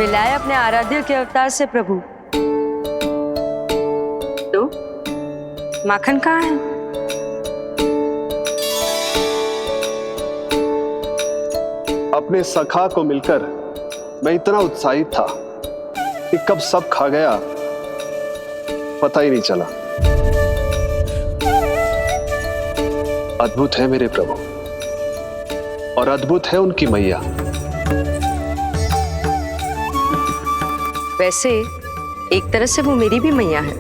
मिलाए अपने आराध्य के अवतार से प्रभु। तो माखन कहाँ है? अपने सखा को मिलकर मैं इतना उत्साहित था कि कब सब खा गया पता ही नहीं चला। अद्भुत है मेरे प्रभु और अद्भुत है उनकी मैया। वैसे एक तरह से वो मेरी भी मैया है,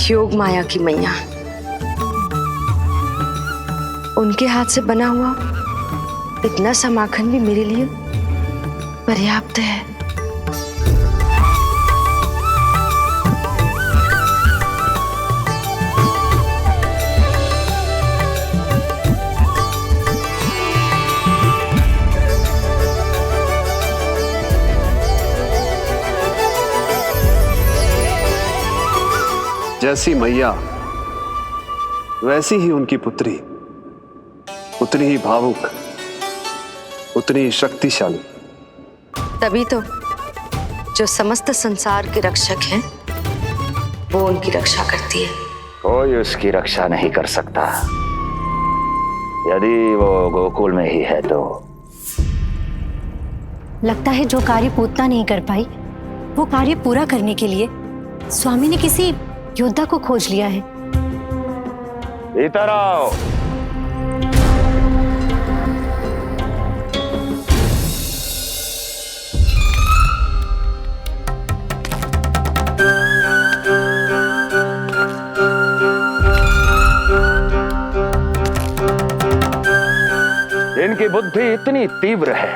योग माया की मैया। उनके हाथ से बना हुआ इतना सा माखन भी मेरे लिए पर्याप्त है। जैसी मैया वैसी ही उनकी पुत्री, उतनी ही भावुक, उतनी ही शक्तिशाली। तभी तो जो समस्त संसार के रक्षक हैं वो उनकी रक्षा करती है। कोई उसकी रक्षा नहीं कर सकता। यदि वो गोकुल में ही है तो। लगता है जो कार्य पूतना नहीं कर पाई वो कार्य पूरा करने के लिए स्वामी ने किसी योद्धा को खोज लिया है। इधर आओ। इनकी बुद्धि इतनी तीव्र है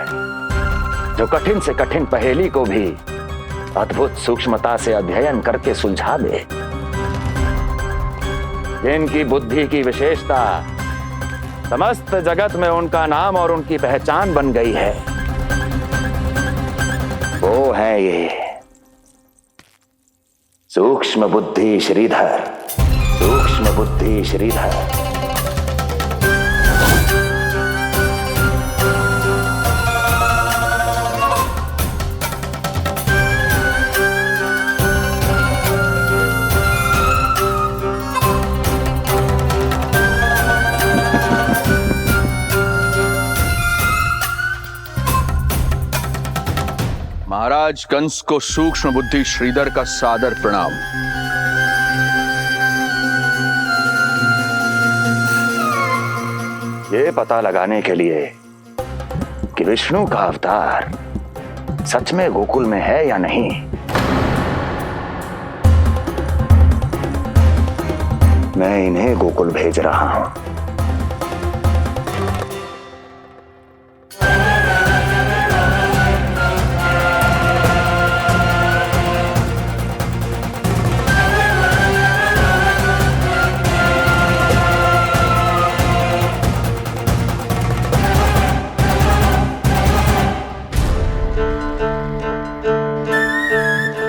जो कठिन से कठिन पहेली को भी अद्भुत सूक्ष्मता से अध्ययन करके सुलझा दे। इनकी बुद्धि की विशेषता समस्त जगत में उनका नाम और उनकी पहचान बन गई है। वो है ये सूक्ष्म बुद्धि श्रीधर। सूक्ष्म बुद्धि श्रीधर। महाराज कंस को सूक्ष्म बुद्धि श्रीधर का सादर प्रणाम। ये पता लगाने के लिए कि विष्णु का अवतार सच में गोकुल में है या नहीं, मैं इन्हें गोकुल भेज रहा हूं।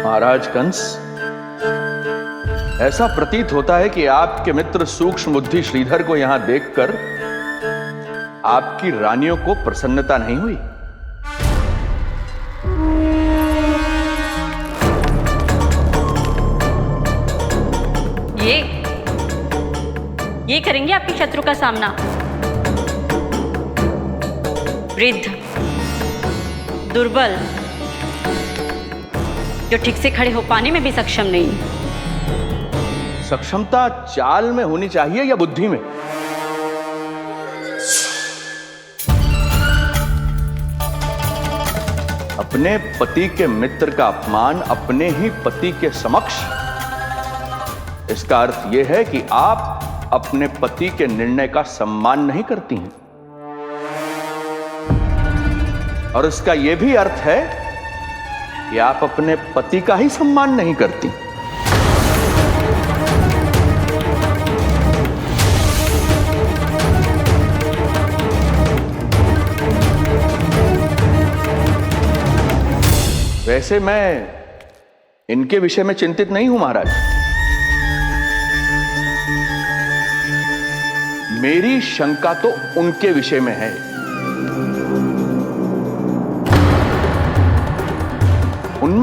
महाराज कंस, ऐसा प्रतीत होता है कि आपके मित्र सूक्ष्म बुद्धि श्रीधर को यहां देखकर आपकी रानियों को प्रसन्नता नहीं हुई। ये करेंगे आपके शत्रु का सामना। वृद्ध, दुर्बल, जो ठीक से खड़े हो पाने में भी सक्षम नहीं। सक्षमता चाल में होनी चाहिए या बुद्धि में? अपने पति के मित्र का अपमान अपने ही पति के समक्ष, इसका अर्थ यह है कि आप अपने पति के निर्णय का सम्मान नहीं करती हैं। और इसका यह भी अर्थ है कि आप अपने पति का ही सम्मान नहीं करती। वैसे मैं इनके विषय में चिंतित नहीं हूं महाराज। मेरी शंका तो उनके विषय में है।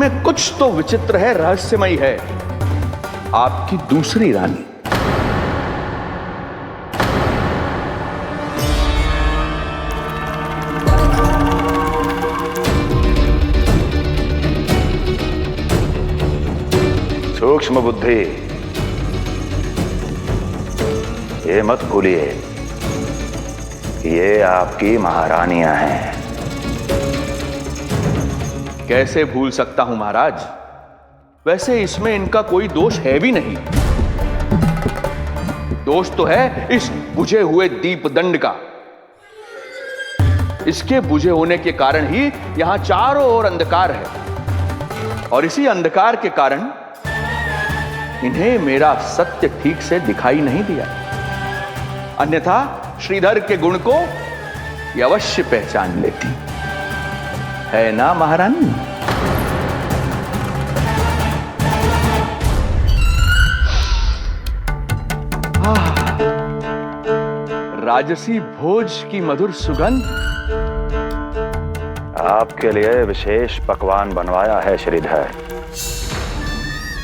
इनमें कुछ तो विचित्र है, रहस्यमयी है। आपकी दूसरी रानी। सूक्ष्म बुद्धि, ये मत भूलिए कि ये आपकी महारानियां हैं। कैसे भूल सकता हूं महाराज? वैसे इसमें इनका कोई दोष है भी नहीं। दोष तो है इस बुझे हुए दीपदंड का। इसके बुझे होने के कारण ही यहां चारों ओर अंधकार है, और इसी अंधकार के कारण इन्हें मेरा सत्य ठीक से दिखाई नहीं दिया। अन्यथा श्रीधर के गुण को ये अवश्य पहचान लेती, है ना महारानी? राजसी भोज की मधुर सुगंध। आपके लिए विशेष पकवान बनवाया है श्रीधर।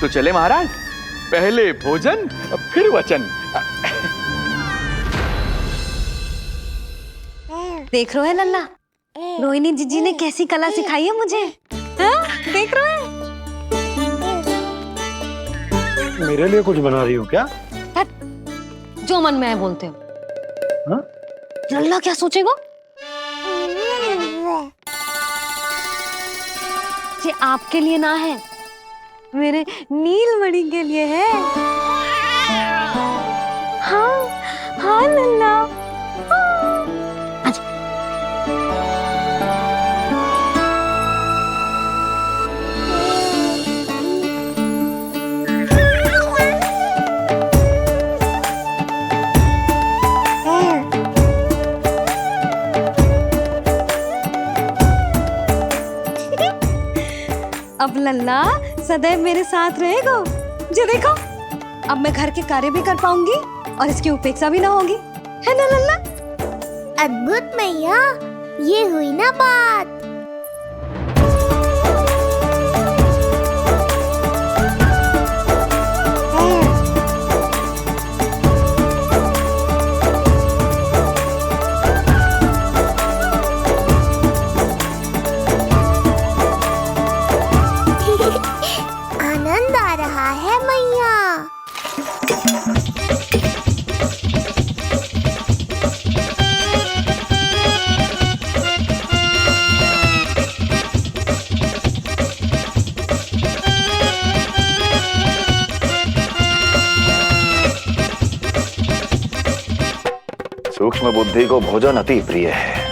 तो चले महाराज, पहले भोजन फिर वचन। देख रहे हो लल्ला, रोहिणी जीजी ने कैसी कला सिखाई है मुझे। हाँ? देख रहे हो? मेरे लिए कुछ बना रही हो क्या? जो मन में है बोलते हो। हाँ? लल्ला क्या सोचेगा? ये आपके लिए ना है, मेरे नीलमणि के लिए है। हाँ हाँ लल्ला। अब लल्ला सदैव मेरे साथ रहेगा। जो देखो, अब मैं घर के कार्य भी कर पाऊंगी और इसकी उपेक्षा भी ना होगी, है ना लल्ला? अद्भुत मैया, ये हुई ना बात। आनंद आ रहा है मैया। सूक्ष्म बुद्धि को भोजन अति प्रिय है।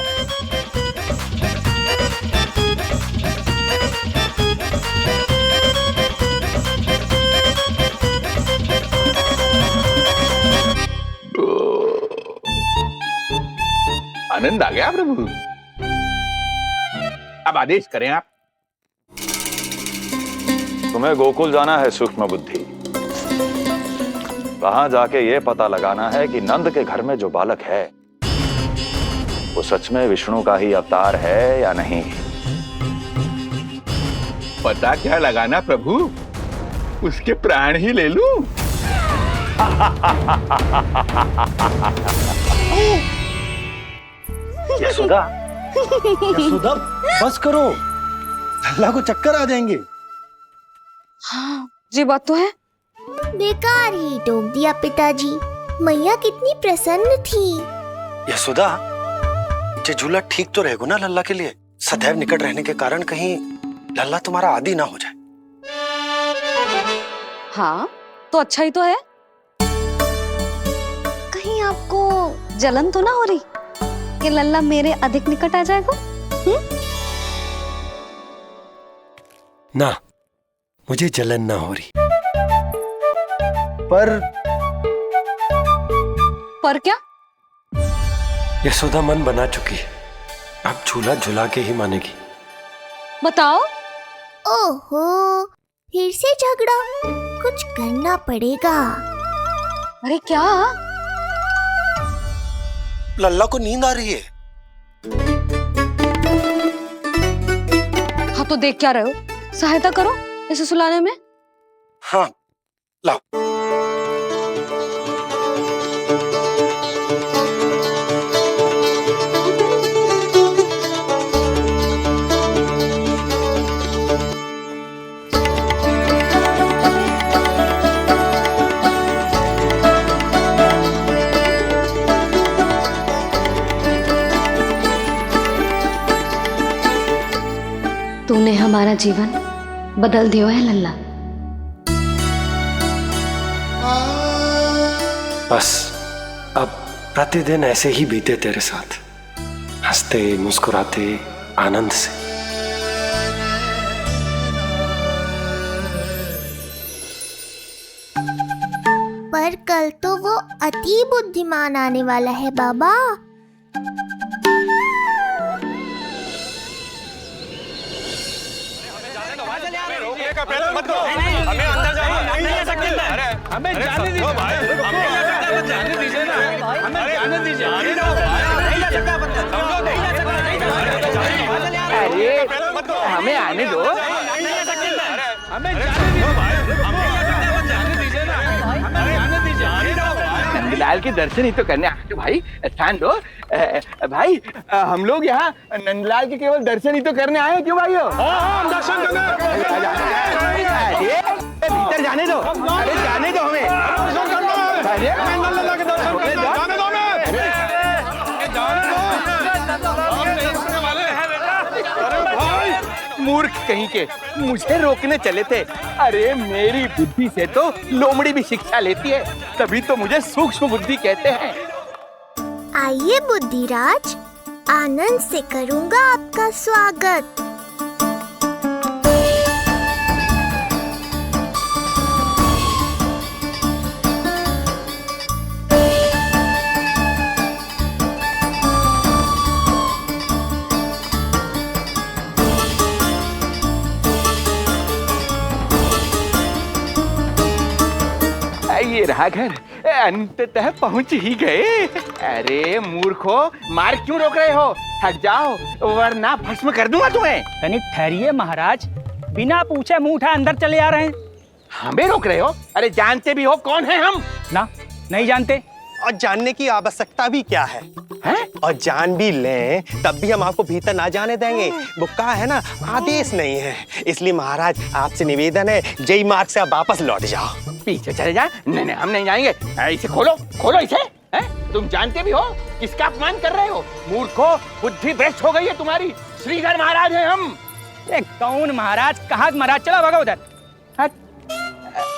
आनंद आ गया प्रभु। अब आदेश करें आप। तुम्हें गोकुल जाना है सूक्ष्म बुद्धि। वहां जाके ये पता लगाना है कि नंद के घर में जो बालक है वो सच में विष्णु का ही अवतार है या नहीं। पता क्या लगाना प्रभु? उसके प्राण ही ले लूं। यशोदा, यशोदा, बस करो, लल्ला को चक्कर आ जाएंगे। हाँ, ये बात तो है। बेकार ही टोक दिया पिताजी। मैया कितनी प्रसन्न थी। यशोदा, ये झूला ठीक तो रहेगा ना लल्ला के लिए? सदैव निकट रहने के कारण कहीं लल्ला तुम्हारा आदी ना हो जाए। हाँ, तो अच्छा ही तो है। कहीं आपको जलन तो ना हो रही कि लल्ला मेरे अधिक निकट आ जाएगा? ना, मुझे जलन ना हो रही। पर क्या? यशोदा मन बना चुकी है, अब झूला झूला के ही मानेगी। बताओ। ओहो, फिर से झगड़ा। कुछ करना पड़ेगा। अरे क्या? लल्ला को नींद आ रही है। हाँ तो देख क्या रहे हो? सहायता करो इसे सुलाने में। हाँ लाओ। तूने हमारा जीवन बदल दियो है लल्ला। बस अब प्रतिदिन ऐसे ही बीते तेरे साथ, हंसते मुस्कुराते आनंद से। पर कल तो वो अति बुद्धिमान आने वाला है बाबा। हमें अंदर हमें जाने दीजिए, जाने दीजिए ना, हमें जाने दीजिए। अरे हमें आने दो, हमें जाने दीजिए ना, हमें जाने दीजिए। नंदलाल के दर्शन ही तो करने आए थे भाई, स्थान दो। भाई हम लोग यहाँ नंदलाल के केवल दर्शन ही तो करने आए हैं, क्यों भाई? हम दर्शन भीतर जाने दो, अरे जाने दो हमें। मूर्ख कहीं के, मुझे रोकने चले थे। अरे मेरी बुद्धि से तो लोमड़ी भी शिक्षा लेती है, तभी तो मुझे सूक्ष्म बुद्धि कहते हैं। आइए बुद्धिराज, आनंद से करूंगा आपका स्वागत। ये रहा घर, अंततः पहुंच ही गए। अरे मूर्खो, मार क्यों रोक रहे हो? हट जाओ वरना भस्म कर दूंगा तुम्हें। तनिक ठहरिए महाराज, बिना पूछे मुंह उठा अंदर चले आ रहे हैं। हमें रोक रहे हो? अरे जानते भी हो कौन है हम? ना, नहीं जानते। और जानने की आवश्यकता भी क्या है? हैं? और जान भी लें तब भी हम आपको भीतर ना जाने देंगे। वो कहा है ना, आदेश नहीं है। इसलिए महाराज आपसे निवेदन है, जय मार्ग से आप वापस लौट जाओ। पीछे चले जा। नहीं नहीं, हम नहीं जाएंगे। इसे खोलो, खोलो इसे। हैं? तुम जानते भी हो किसका अपमान कर रहे हो? मूर्खो, बुद्धि भ्रष्ट हो गई है तुम्हारी। श्रीधर महाराज हैं हम। ये कौन महाराज? कहाँ महाराज? चला भागा उधर।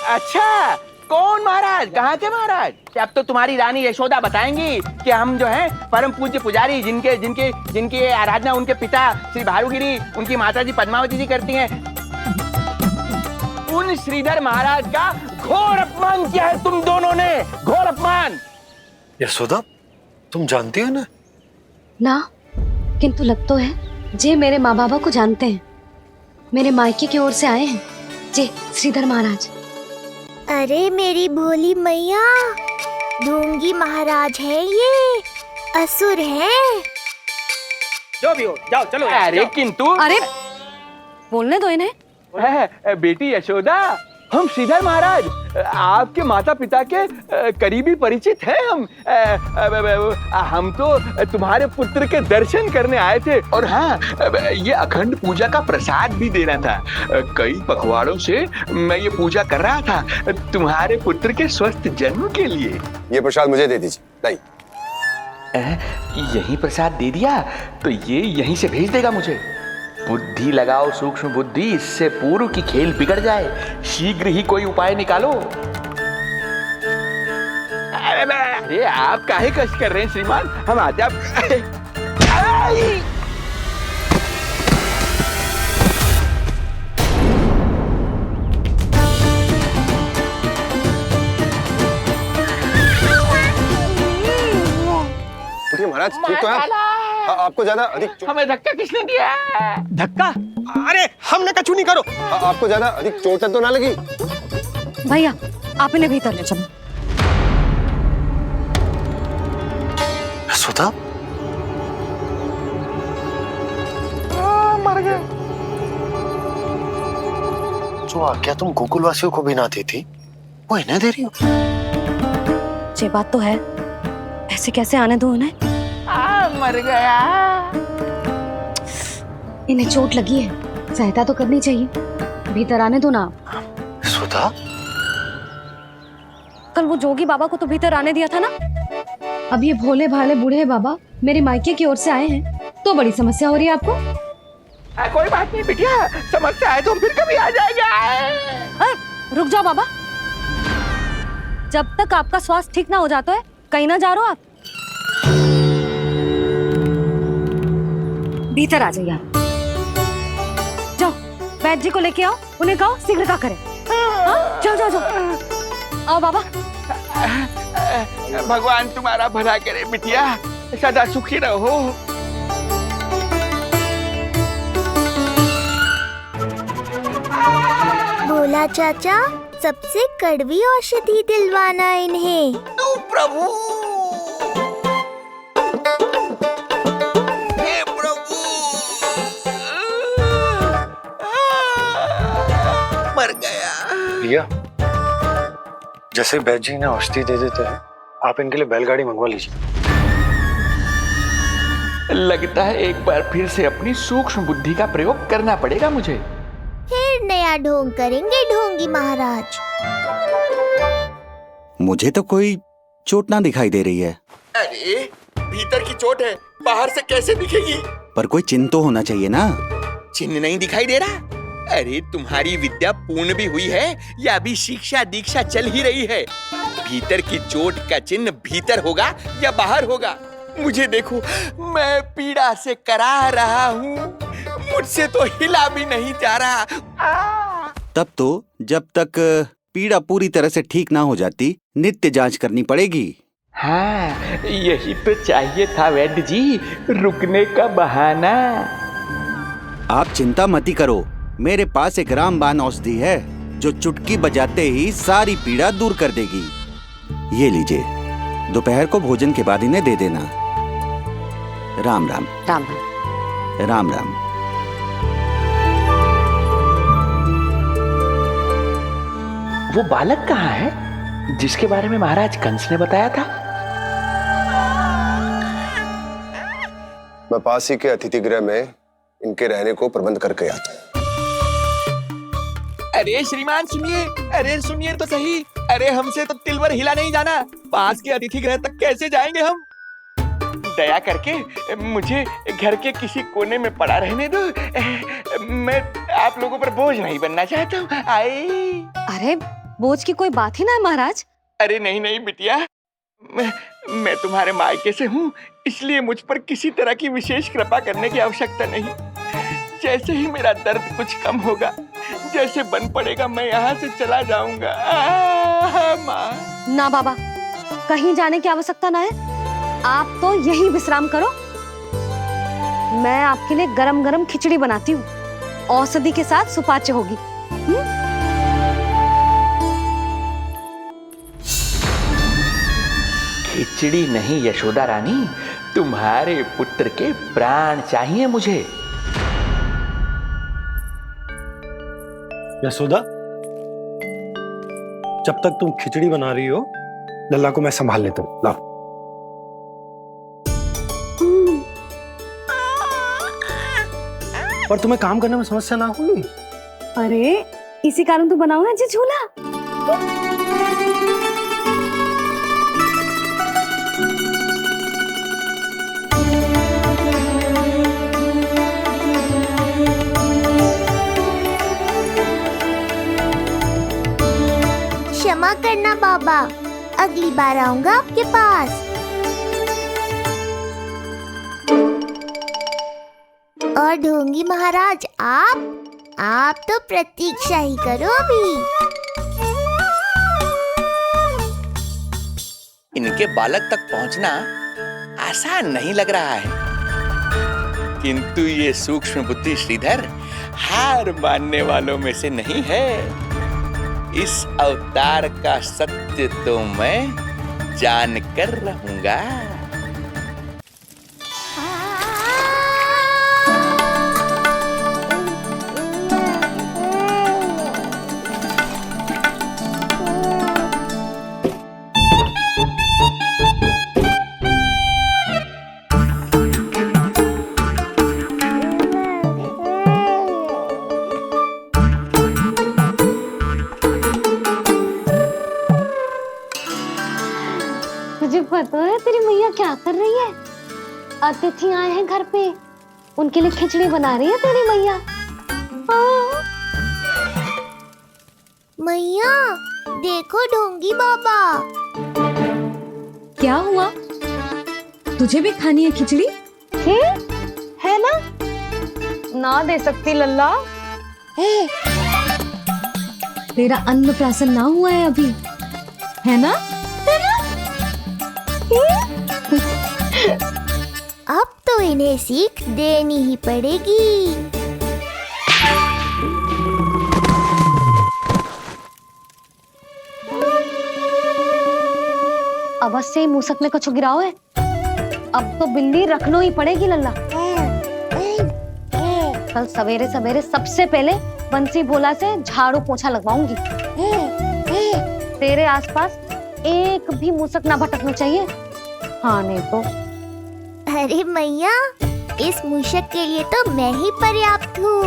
अच्छा, कौन महाराज? कहाँ के महाराज? अब तो तुम्हारी रानी यशोदा बताएंगी कि हम जो है परम पूज्य पुजारी, जिनके जिनके जिनकी आराधना उनके पिता श्री भारुगिरी, उनकी माताजी पद्मावती जी करती हैं, उन श्रीधर महाराज का घोर अपमान किया है तुम दोनों ने। घोर अपमान। यशोदा, तुम जानती हो ना? ना, किंतु लग तो है जे मेरे माँ बाबा को जानते हैं। मेरे मायके की ओर से आए हैं जे श्रीधर महाराज। अरे मेरी भोली मैया, ढोंगी महाराज है ये, असुर है। जो भी हो, जाओ चलो। अरे किंतु, अरे बोलने दो इन्हें। बेटी यशोदा, हम श्रीधर महाराज आपके माता पिता के करीबी परिचित हैं। हम तो तुम्हारे पुत्र के दर्शन करने आए थे। और हाँ, ये अखंड पूजा का प्रसाद भी देना था। कई पखवाड़ों से मैं ये पूजा कर रहा था तुम्हारे पुत्र के स्वस्थ जन्म के लिए। ये प्रसाद मुझे दे दीजिए। यही प्रसाद दे दिया तो ये यहीं से भेज देगा मुझे। बुद्धि लगाओ, सूक्ष्म बुद्धि, इससे पूर्व की खेल बिगड़ जाए। शीघ्र ही कोई उपाय निकालो। अरे आप काहे कष्ट कर रहे हैं श्रीमान? हम आते आप। महाराज ठीक तो है? आपको ज्यादा अधिक हमें धक्का किसने दिया? धक्का? अरे हमने कछु नहीं करो। आपको ज्यादा अधिक चोट तो ना लगी? भैया आप इन्हें भीतर ले चलो। यशोदा, मर गए। जो आज्ञा तुम गोकुलवासियों को भी ना दी थी वो इन्हें दे रही हो? ये बात तो है, ऐसे कैसे आने दो उन्हें? मर गया। इन्हें चोट लगी है, सहायता तो करनी चाहिए, भीतर आने दो ना। सुधा, कल वो जोगी बाबा को तो भीतर आने दिया था ना। अब ये भोले भाले बूढ़े बाबा मेरे मायके की ओर से आए हैं, तो बड़ी समस्या हो रही है आपको। कोई बात नहीं बिटिया, समस्या है तो हम फिर कभी आ जाएगा। रुक जाओ बाबा, जब तक आपका स्वास्थ्य ठीक ना हो जाता है कहीं ना जा रहे हो आप। भीतर आ जाइए आप। जाओ वैद्य जी को लेके आओ, उन्हें कहो शीघ्रता करें। हाँ? जाओ जाओ जाओ, आओ बाबा। भगवान तुम्हारा भला करे बिटिया, सदा सुखी रहो। बोला चाचा, सबसे कड़वी औषधि दिलवाना इन्हें। प्रभु, हे प्रभु, मर गया। भैया, जैसे वैद्य जी ने औषधि दे देते हैं, आप इनके लिए बैलगाड़ी मंगवा लीजिए। लगता है एक बार फिर से अपनी सूक्ष्म बुद्धि का प्रयोग करना पड़ेगा मुझे। फिर नया ढोंग करेंगे ढोंगी महाराज। मुझे तो कोई चोट ना दिखाई दे रही है। अरे भीतर की चोट है, बाहर से कैसे दिखेगी? पर कोई चिन्ह तो होना चाहिए ना। चिन्ह नहीं दिखाई दे रहा? अरे तुम्हारी विद्या पूर्ण भी हुई है या अभी शिक्षा दीक्षा चल ही रही है? भीतर की चोट का चिन्ह भीतर होगा या बाहर होगा? मुझे देखो, मैं पीड़ा से करा रहा हूँ, मुझसे तो हिला भी नहीं जा रहा। तब तो जब तक पीड़ा पूरी तरह से ठीक ना हो जाती नित्य जांच करनी पड़ेगी। हाँ, यही तो चाहिए था वैद्य जी, रुकने का बहाना। आप चिंता मत करो, मेरे पास एक रामबाण औषधि है जो चुटकी बजाते ही सारी पीड़ा दूर कर देगी। ये लीजिए, दोपहर को भोजन के बाद इन्हें दे देना। राम राम। राम राम। राम राम। वो बालक कहाँ है जिसके बारे में महाराज कंस ने बताया था? मैं पास ही के अतिथि गृह में इनके रहने को प्रबंध करके आता हूँ। अरे श्रीमान सुनिए, अरे सुनिए तो सही, अरे हमसे तो तिलवर हिला नहीं जाना, पास के अतिथि गृह तक कैसे जाएंगे हम? दया करके मुझे घर के किसी कोने में पड़ा रहने दो, मैं आप लोगों पर बोझ नहीं बनना चाहता हूँ। अरे बोझ की कोई बात ही ना है महाराज। अरे नहीं नहीं बिटिया, मैं तुम्हारे मायके से हूँ, इसलिए मुझ पर किसी तरह की विशेष कृपा करने की आवश्यकता नहीं। जैसे ही मेरा दर्द कुछ कम होगा, जैसे बन पड़ेगा, मैं यहाँ से चला जाऊंगा। माँ। ना बाबा, कहीं जाने की आवश्यकता ना है, आप तो यही विश्राम करो। मैं आपके लिए गरम गरम खिचड़ी बनाती हूँ, औषधि के साथ सुपाच्य होगी। खिचड़ी नहीं यशोदा रानी, तुम्हारे पुत्र के प्राण चाहिए मुझे। यशोदा, जब तक तुम खिचड़ी बना रही हो, लल्ला को मैं संभाल लेता हूँ। लाओ। पर तुम्हें काम करने में समस्या ना होगी? अरे इसी कारण तो बनाओ ना जी झूला। क्षमा करना बाबा, अगली बार आऊंगा आपके पास। और ढोंगी महाराज, आप तो प्रतीक्षा ही करो अभी। इनके बालक तक पहुंचना आसान नहीं लग रहा है, किंतु ये सूक्ष्म बुद्धि श्रीधर हार मानने वालों में से नहीं है। इस अवतार का सत्य तो मैं जान कर रहूंगा। मैया क्या कर रही है? अतिथि आए हैं घर पे, उनके लिए खिचड़ी बना रही है तेरी मैया। मैया देखो ढोंगी बाबा। क्या हुआ? तुझे भी खानी है खिचड़ी? है ना? ना दे सकती लल्ला। तेरा अन्नप्राशन ना हुआ है अभी, है ना? अब तो इन्हें सीख देनी ही पड़ेगी। अवश्य ही मूसक ने कुछ गिराओ है। अब तो बिल्ली रखना ही पड़ेगी लल्ला। कल सवेरे सवेरे सबसे पहले बंसी भोला से झाड़ू पोछा लगवाऊंगी। तेरे आसपास एक भी मूसक ना भटकना चाहिए। हाँ नहीं तो। अरे मैया, इस मूषक के लिए तो मैं ही पर्याप्त हूँ।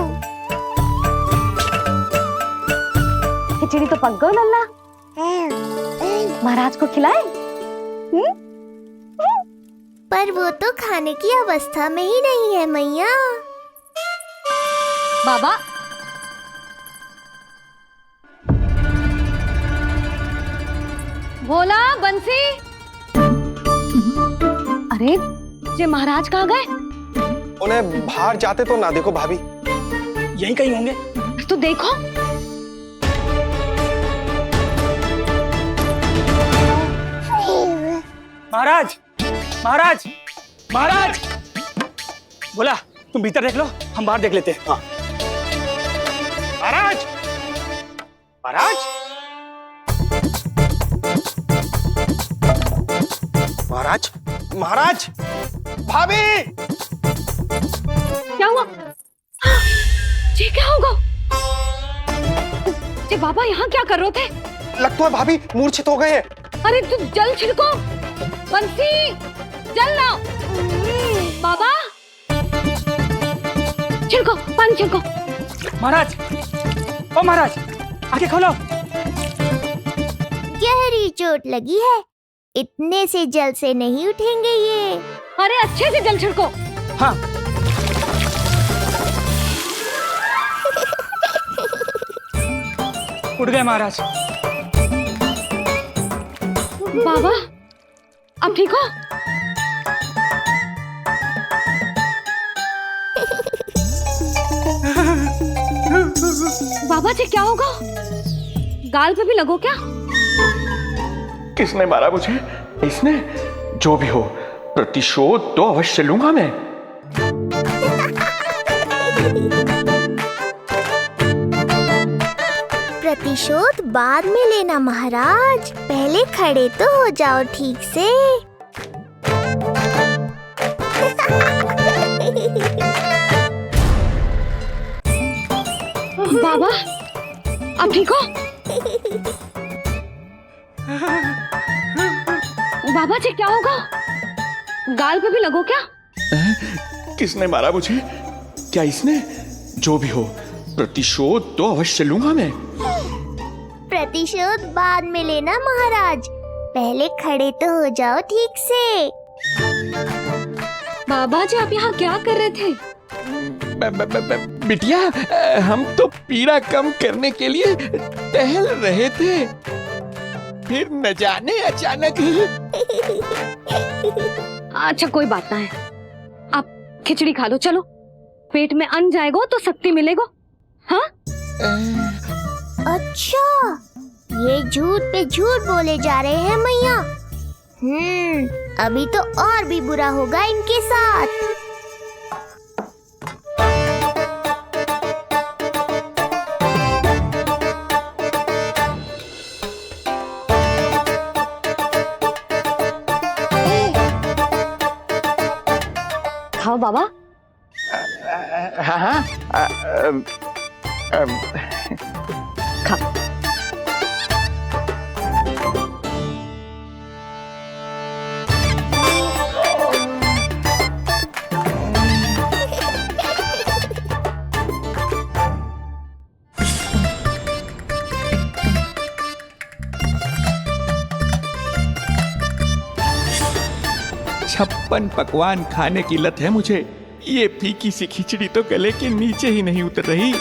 खिचड़ी तो पक गई लल्ला। महाराज को खिलाए? पर वो तो खाने की अवस्था में ही नहीं है मैया। बाबा, भोला, बंसी। अरे ये महाराज कहाँ गए? उन्हें बाहर जाते तो ना देखो भाभी, यहीं कहीं होंगे। तो देखो। महाराज, महाराज, महाराज। बोला तुम भीतर देख लो, हम बाहर देख लेते हैं। हाँ। महाराज, महाराज, महाराज, महाराज, भाभी। क्या हुआ? ये क्या होगा? ये बाबा यहाँ क्या कर रहे थे? लगता है भाभी मूर्छित हो गए हैं। अरे तू जल छिड़को, बंसी, जल लाओ। बाबा, छिड़को, पानी छिड़को। महाराज, ओ महाराज, आंखें खोलो। गहरी चोट लगी है, इतने से जल से नहीं उठेंगे ये। अरे अच्छे से जल छिड़को। हाँ। उठ गए महाराज। बाबा, अब ठीक हो? बाबा जी क्या होगा? गाल पे भी लगो क्या? किसने मारा मुझे? इसने? जो भी हो, प्रतिशोध तो अवश्य लूंगा मैं। प्रतिशोध बाद में लेना महाराज, पहले खड़े तो हो जाओ ठीक से। बाबा, अब ठीक हो? बाबा जी क्या होगा? गाल पे भी लगो क्या? किसने मारा मुझे? क्या इसने? जो भी हो, प्रतिशोध तो अवश्य लूंगा मैं। प्रतिशोध बाद में लेना महाराज, पहले खड़े तो हो जाओ ठीक से। बाबा जी आप यहाँ क्या कर रहे थे? बिटिया, हम तो पीड़ा कम करने के लिए टहल रहे थे, फिर न जाने अचानक। अच्छा कोई बात ना है, आप खिचड़ी खा लो। चलो, पेट में अन्न जाएगा तो शक्ति मिलेगा। हाँ? अच्छा, ये झूठ पे झूठ बोले जा रहे हैं मैया। अभी तो और भी बुरा होगा इनके साथ। खाओ बाबा। हाँ हाँ, खा। 56 पकवान खाने की लत है मुझे। ये फीकी सी खिचड़ी तो गले के नीचे ही नहीं उतर रही।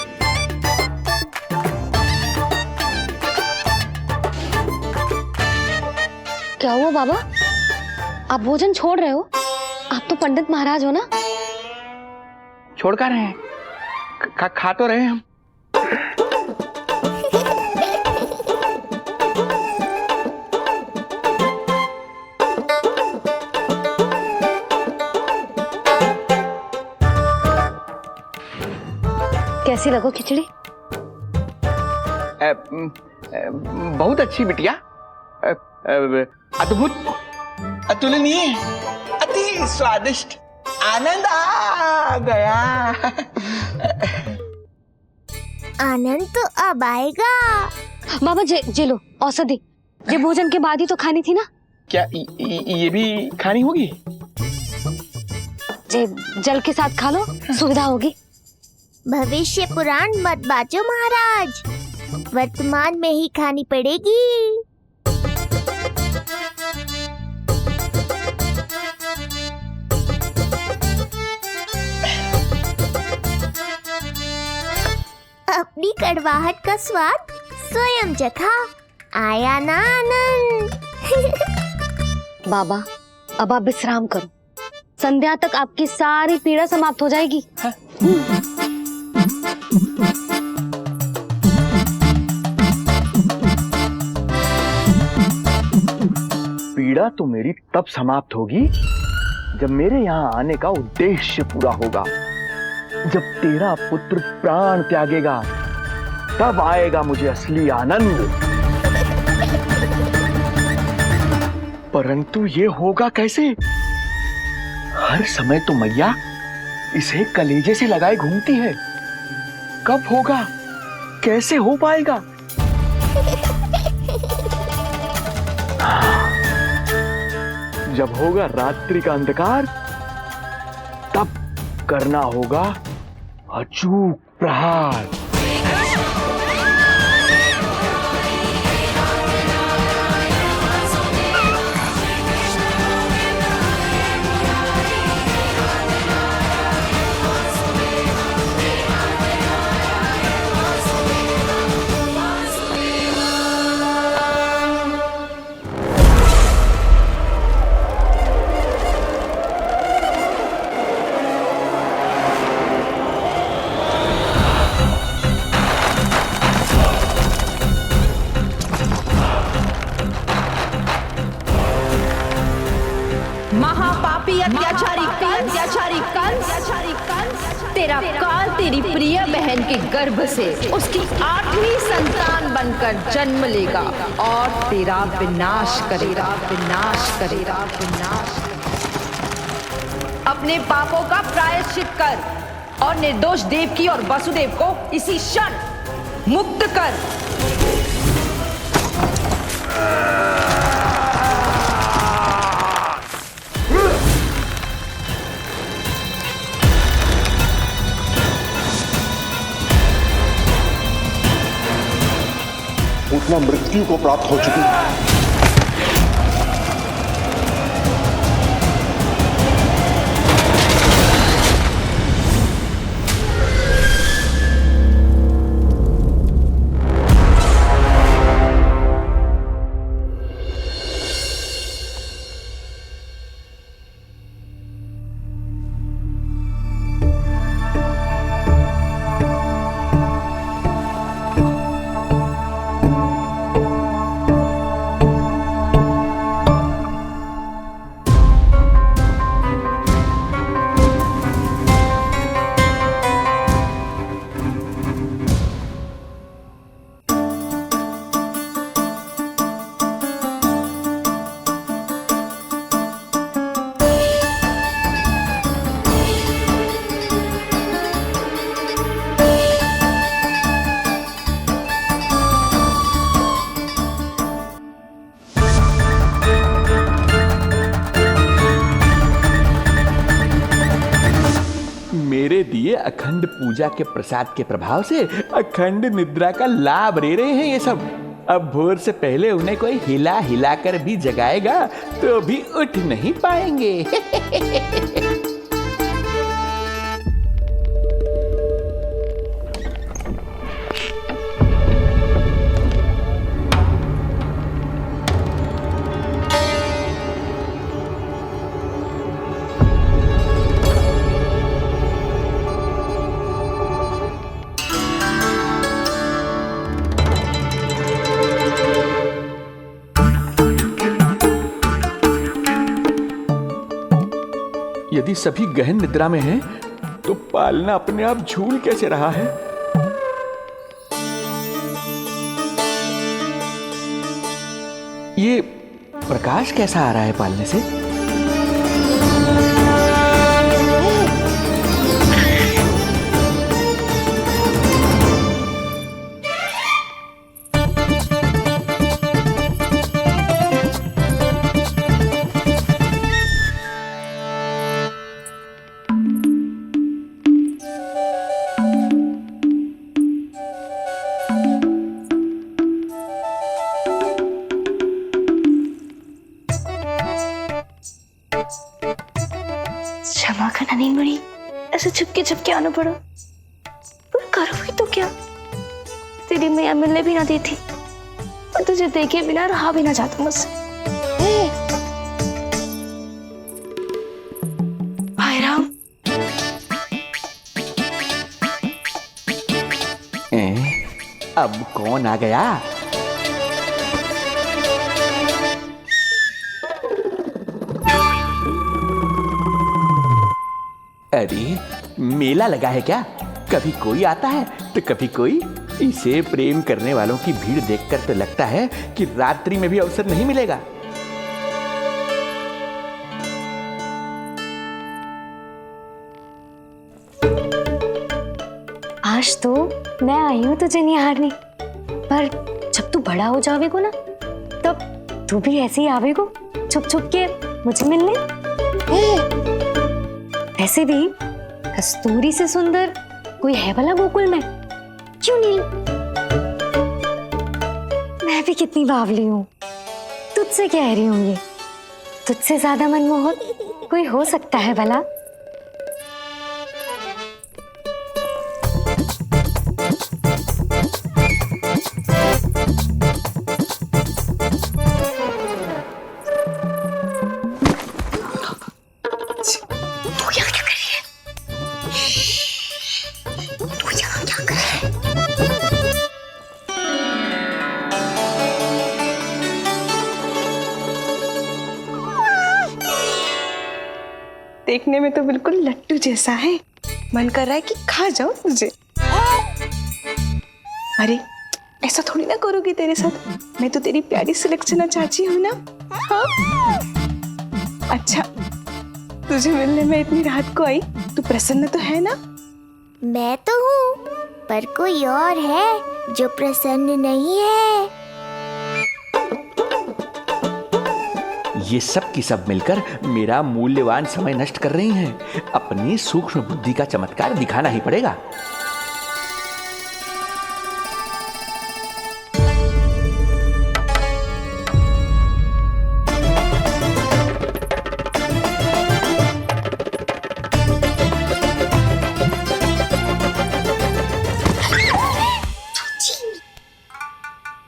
क्या हुआ बाबा, आप भोजन छोड़ रहे हो? आप तो पंडित महाराज हो ना। छोड़ कर रहे हैं, खा तो रहे हैं हम। कैसी लगो खिचड़ी? बहुत अच्छी बिटिया, अद्भुत, अतुलनीय, अति स्वादिष्ट, आनंद आ गया। आनंद तो अब आएगा। बाबा जे लो औषधि, ये भोजन के बाद ही तो खानी थी ना। क्या ये भी खानी होगी? जे जल के साथ खा लो, सुविधा होगी। भविष्य पुराण मत बाजो महाराज, वर्तमान में ही खानी पड़ेगी। अपनी कड़वाहट का स्वाद स्वयं चखा, आया ना आनंद। बाबा अब आप विश्राम करो, संध्या तक आपकी सारी पीड़ा समाप्त हो जाएगी। पीड़ा तो मेरी तब समाप्त होगी जब मेरे यहाँ आने का उद्देश्य पूरा होगा। जब तेरा पुत्र प्राण त्यागेगा तब आएगा मुझे असली आनंद। परंतु ये होगा कैसे? हर समय तो मैया इसे कलेजे से लगाए घूमती है। कब होगा, कैसे हो पाएगा? जब होगा रात्रि का अंधकार, तब करना होगा अचूक प्रहार। महापापी अत्याचारी कंस, तेरा काल तेरी प्रिय बहन के गर्भ से उसकी 8वीं संतान बनकर जन्म लेगा और तेरा विनाश करेगा। अपने पापों का प्रायश्चित कर और निर्दोष देवकी और वसुदेव को इसी क्षण मुक्त कर। उतना मृत्यु को प्राप्त हो चुकी है। मेरे दिए अखंड पूजा के प्रसाद के प्रभाव से अखंड निद्रा का लाभ ले रहे हैं ये सब। अब भोर से पहले उन्हें कोई हिला हिला कर भी जगाएगा तो भी उठ नहीं पाएंगे। यदि सभी गहन निद्रा में हैं, तो पालना अपने आप झूल कैसे रहा है? ये प्रकाश कैसा आ रहा है पालने से? क्षमा करना नहीं मुड़ी, ऐसे छुपके आना पड़ा। पर करो भी तो क्या, तेरी मैया मिलने भी ना दी थी और तुझे देखे बिना रहा भी ना जाता मुझसे। भाई राम, अब कौन आ गया? अरे मेला लगा है क्या? कभी कोई आता है तो कभी कोई। इसे प्रेम करने वालों की भीड़ देखकर तो लगता है कि रात्रि में भी अवसर नहीं मिलेगा। आज तो मैं आई हूँ तुझे निहारने, पर जब तू बड़ा हो जावेगो ना, तब तू भी ऐसे ही आवेगो छुप छुप के मुझे मिलने। ऐसे भी कस्तूरी से सुंदर कोई है भला गोकुल में? क्यों नहीं? मैं भी कितनी बावली हूँ, तुझसे कह रही हूँ। ये तुझसे ज्यादा मनमोहक कोई हो सकता है भला? देखने में तो बिल्कुल लट्टू जैसा है, मन कर रहा है कि खा जाओ तुझे। अरे ऐसा थोड़ी ना करोगी तेरे साथ, मैं तो तेरी प्यारी सुलक्षणा चाची हूँ ना। हाँ? अच्छा, तुझे मिलने में इतनी रात को आई, तू प्रसन्न तो है ना? मैं तो हूँ, पर कोई और है जो प्रसन्न नहीं है। ये सब की सब मिलकर मेरा मूल्यवान समय नष्ट कर रही हैं। अपनी सूक्ष्म बुद्धि का चमत्कार दिखाना ही पड़ेगा।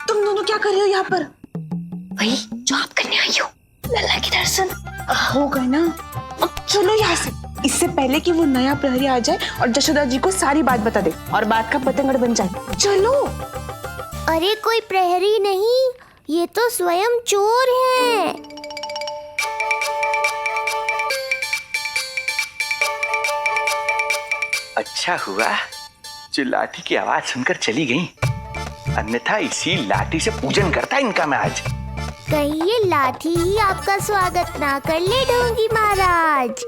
तुम दोनों क्या कर रहे हो यहाँ पर? वही जो आप करने आई हो, लल्ला के दर्शन हो गए ना। अब चलो यहाँ से, इससे पहले कि वो नया प्रहरी आ जाए और जशोदा जी को सारी बात बता दे और बात का पतंगड़ बन जाए। चलो। अरे कोई प्रहरी नहीं, ये तो स्वयं चोर है। अच्छा हुआ जो लाठी की आवाज सुनकर चली गई, अन्यथा इसी लाठी से पूजन करता इनका मैं आज। कहीं ये लाठी ही आपका स्वागत ना कर ले ढोंगी महाराज।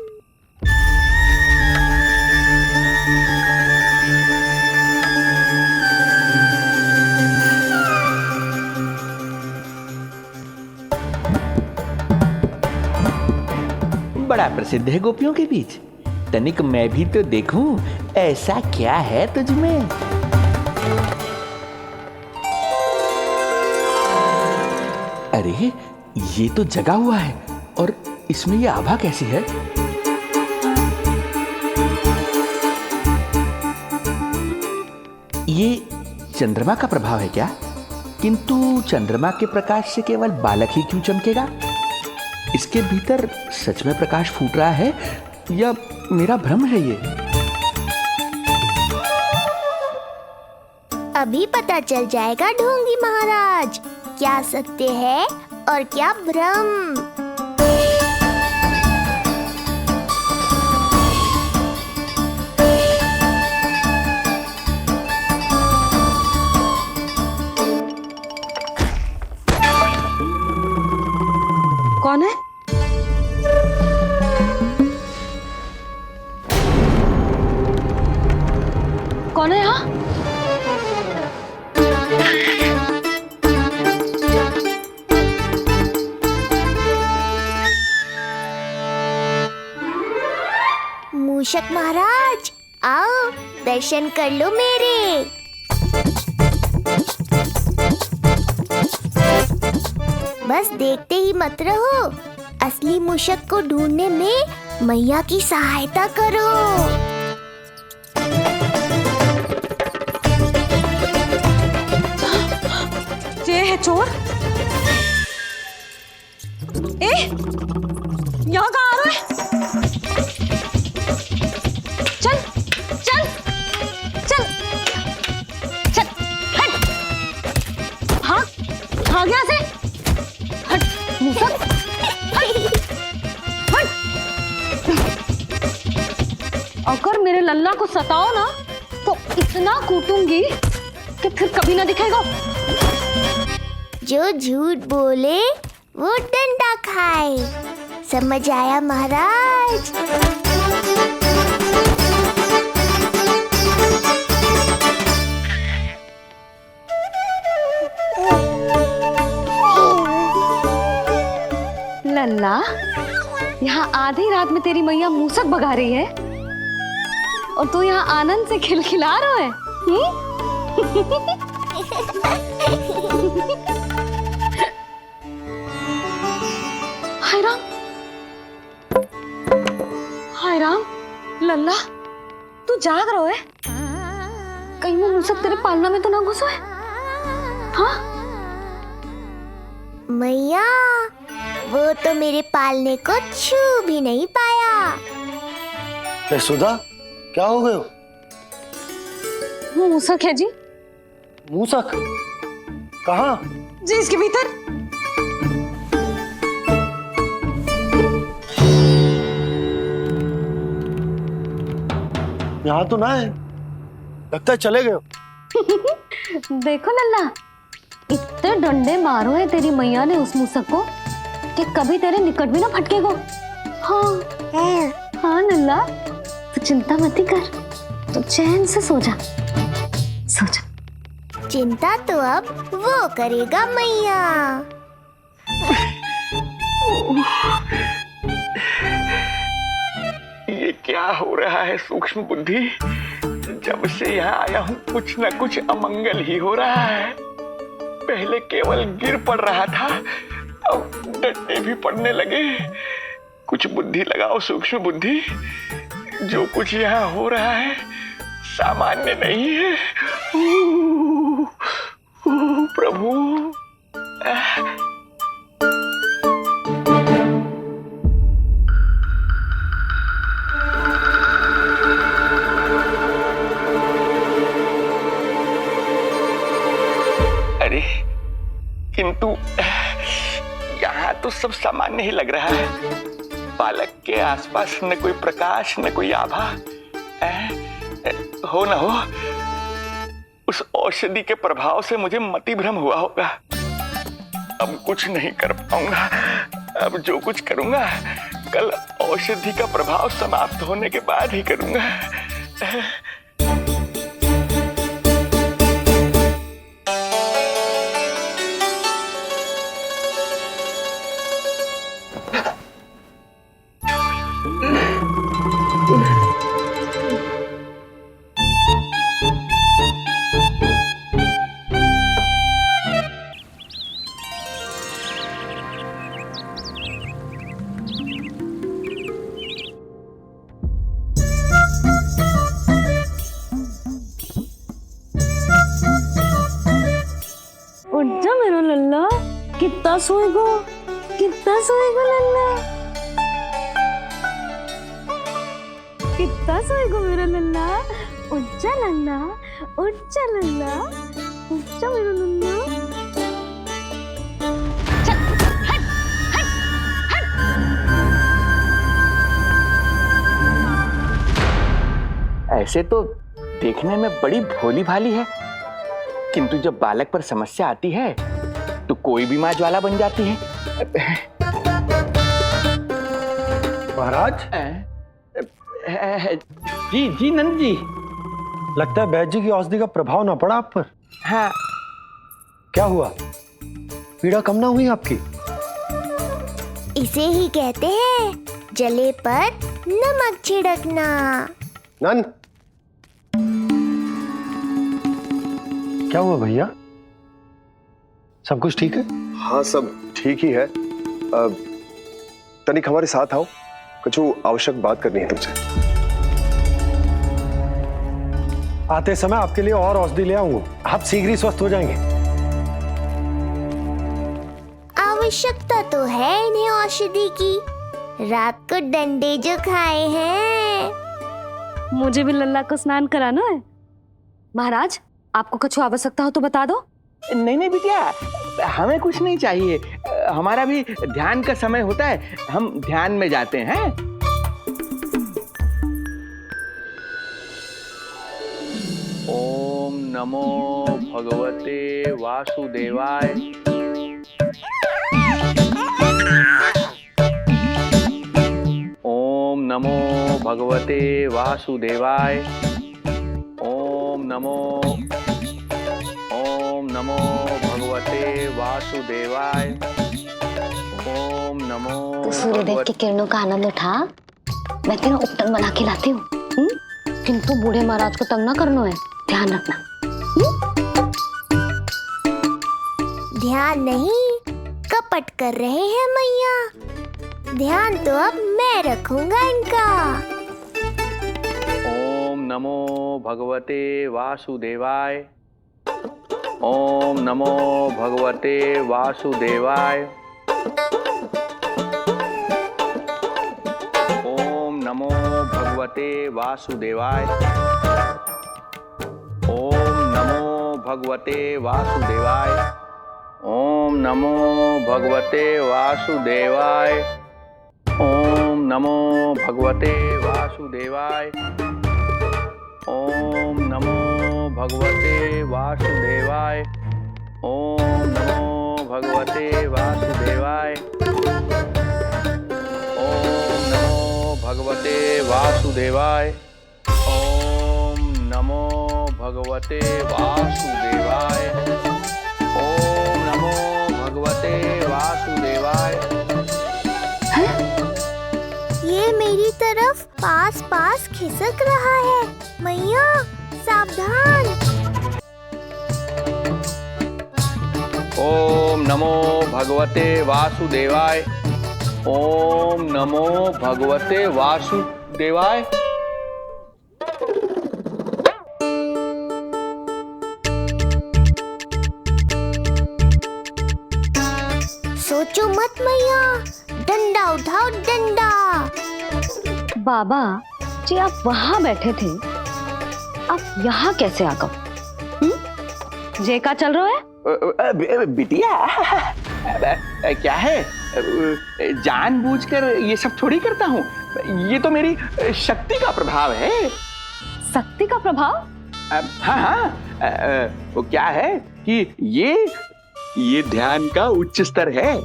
बड़ा प्रसिद्ध है गोपियों के बीच, तनिक मैं भी तो देखूं ऐसा क्या है तुझमें। अरे ये तो जगा हुआ है और इसमें ये आभा कैसी है? ये चंद्रमा का प्रभाव है क्या? किंतु चंद्रमा के प्रकाश से केवल बालक ही क्यों चमकेगा? इसके भीतर सच में प्रकाश फूट रहा है या मेरा भ्रम है ये? अभी पता चल जाएगा ढोंगी महाराज, क्या सत्य है और क्या भ्रम। कौन है? कौन है यहाँ? मूषक महाराज आओ दर्शन कर लो मेरे। बस देखते ही मत रहो, असली मूषक को ढूंढने में मैया की सहायता करो। ये है चोर। यहाँ कहाँ आ रहा है? चल चल चल चल हट। हाँ भाग यहाँ से। हट मूसक हट। अगर मेरे लल्ला को सताओ ना तो इतना कूटूंगी कि फिर कभी ना दिखेगा। जो झूठ बोले वो डंडा खाए, समझ आया महाराज? लल्ला, यहाँ आधी रात में तेरी मैया मूसक भगा रही है और तू यहाँ आनंद से खिलखिला रहा है। हाय राम, हाय राम, लल्ला तू जाग रहा है? कहीं वो मूसक तेरे पालना में तो ना घुसो है? हाँ मैया, वो तो मेरे पालने को छू भी नहीं पाया। सुधा, क्या हो गए? वो मूसक है जी। मूसक? कहाँ? जी इसके भीतर। यहाँ तो ना है, लगता है चले गए। देखो लल्ला, इतने डंडे मारो है तेरी मैया ने उस मूसक को कि कभी तेरे निकट भी ना फटकेगा। हाँ हाँ लल्ला, तू चिंता मत कर, तू चैन से सो जा, सो जा। चिंता तो अब वो करेगा मैया। ये क्या हो रहा है सूक्ष्म बुद्धि? जब से यहाँ आया हूँ कुछ न कुछ अमंगल ही हो रहा है। पहले केवल गिर पड़ रहा था, अब डंडे भी पड़ने लगे। कुछ बुद्धि लगाओ सूक्ष्म बुद्धि, जो कुछ यहाँ हो रहा है सामान्य नहीं है। प्रभु, अरे किंतु यहाँ तो सब सामान्य ही लग रहा है। बालक के आसपास न कोई प्रकाश न कोई आभा। हो न हो उस औषधि के प्रभाव से मुझे मति भ्रम हुआ होगा। अब कुछ नहीं कर पाऊंगा। अब जो कुछ करूंगा कल औषधि का प्रभाव समाप्त होने के बाद ही करूंगा। कितना सोएगो लल्ला, कितना सोएगो मेरा लल्ला, उच्चा लल्ला, उच्चा लल्ला, उच्चा मेरा लल्ला। ऐसे तो देखने में बड़ी भोली भाली है, किंतु जब बालक पर समस्या आती है तो कोई भी माँ ज्वाला बन जाती है। महाराज। जी जी नंद जी। लगता है वैद्य जी की औषधि का प्रभाव ना पड़ा आप पर। हाँ। क्या हुआ, पीड़ा कम ना हुई आपकी? इसे ही कहते हैं जले पर नमक छिड़कना। नंद, क्या हुआ भैया, सब कुछ ठीक है? हाँ सब ठीक ही है। तनिक हमारे साथ आओ, कुछ आवश्यक बात करनी है तुमसे। आते समय आपके लिए और औषधि ले आऊंगा, आप शीघ्र ही स्वस्थ हो जाएंगे। आवश्यकता तो है इन्हें औषधि की, रात को डंडे जो खाए हैं। मुझे भी लल्ला को स्नान कराना है। महाराज, आपको कुछ आवश्यकता हो तो बता दो। नहीं नहीं बिटिया, हमें कुछ नहीं चाहिए, हमारा भी ध्यान का समय होता है, हम ध्यान में जाते हैं। ओम नमो भगवते वासुदेवाय। ओम नमो भगवते वासुदेवाय। ओम नमो भगवते वासुदेवाय। ओम नमो। तो सूर्यदेव की किरणों का आनंद उठा, मैं तेरा उपटन बना के लाती हूँ। किंतु बूढ़े महाराज को तंग ना करना है, ध्यान रखना। ध्यान नहीं, कपट कर रहे हैं मैया। ध्यान तो अब मैं रखूंगा इनका। ओम नमो भगवते वासुदेवाय। ओम नमो भगवते वासुदेवाय। ओम नमो भगवते वासुदेवाय। ओम नमो भगवते वासुदेवाय। ओम नमो भगवते वासुदेवाय। ओम नमो भगवते वासुदेवाय। ओम नमो भगवते वासुदेवाय। ओम नमो भगवते वासुदेवाय। ओम नमो भगवते वासुदेवाय। ओम नमो भगवते वासुदेवाय। ओम नमो भगवते वासुदेवाय। ये मेरी तरफ पास पास खिसक रहा है, मैया सावधान। ओम नमो भगवते वासुदेवाय। ओम नमो भगवते वासुदेवाय। सोचो मत मैया, डंडा उठाओ डंडा। बाबा जी, आप वहां बैठे थे, आप यहाँ कैसे आ गए? जे का चल रहा है? बिटिया क्या है, जानबूझकर ये सब थोड़ी करता हूँ, ये तो मेरी शक्ति का प्रभाव है। शक्ति का प्रभाव? हाँ हाँ, वो क्या है कि ये ध्यान का उच्च स्तर है।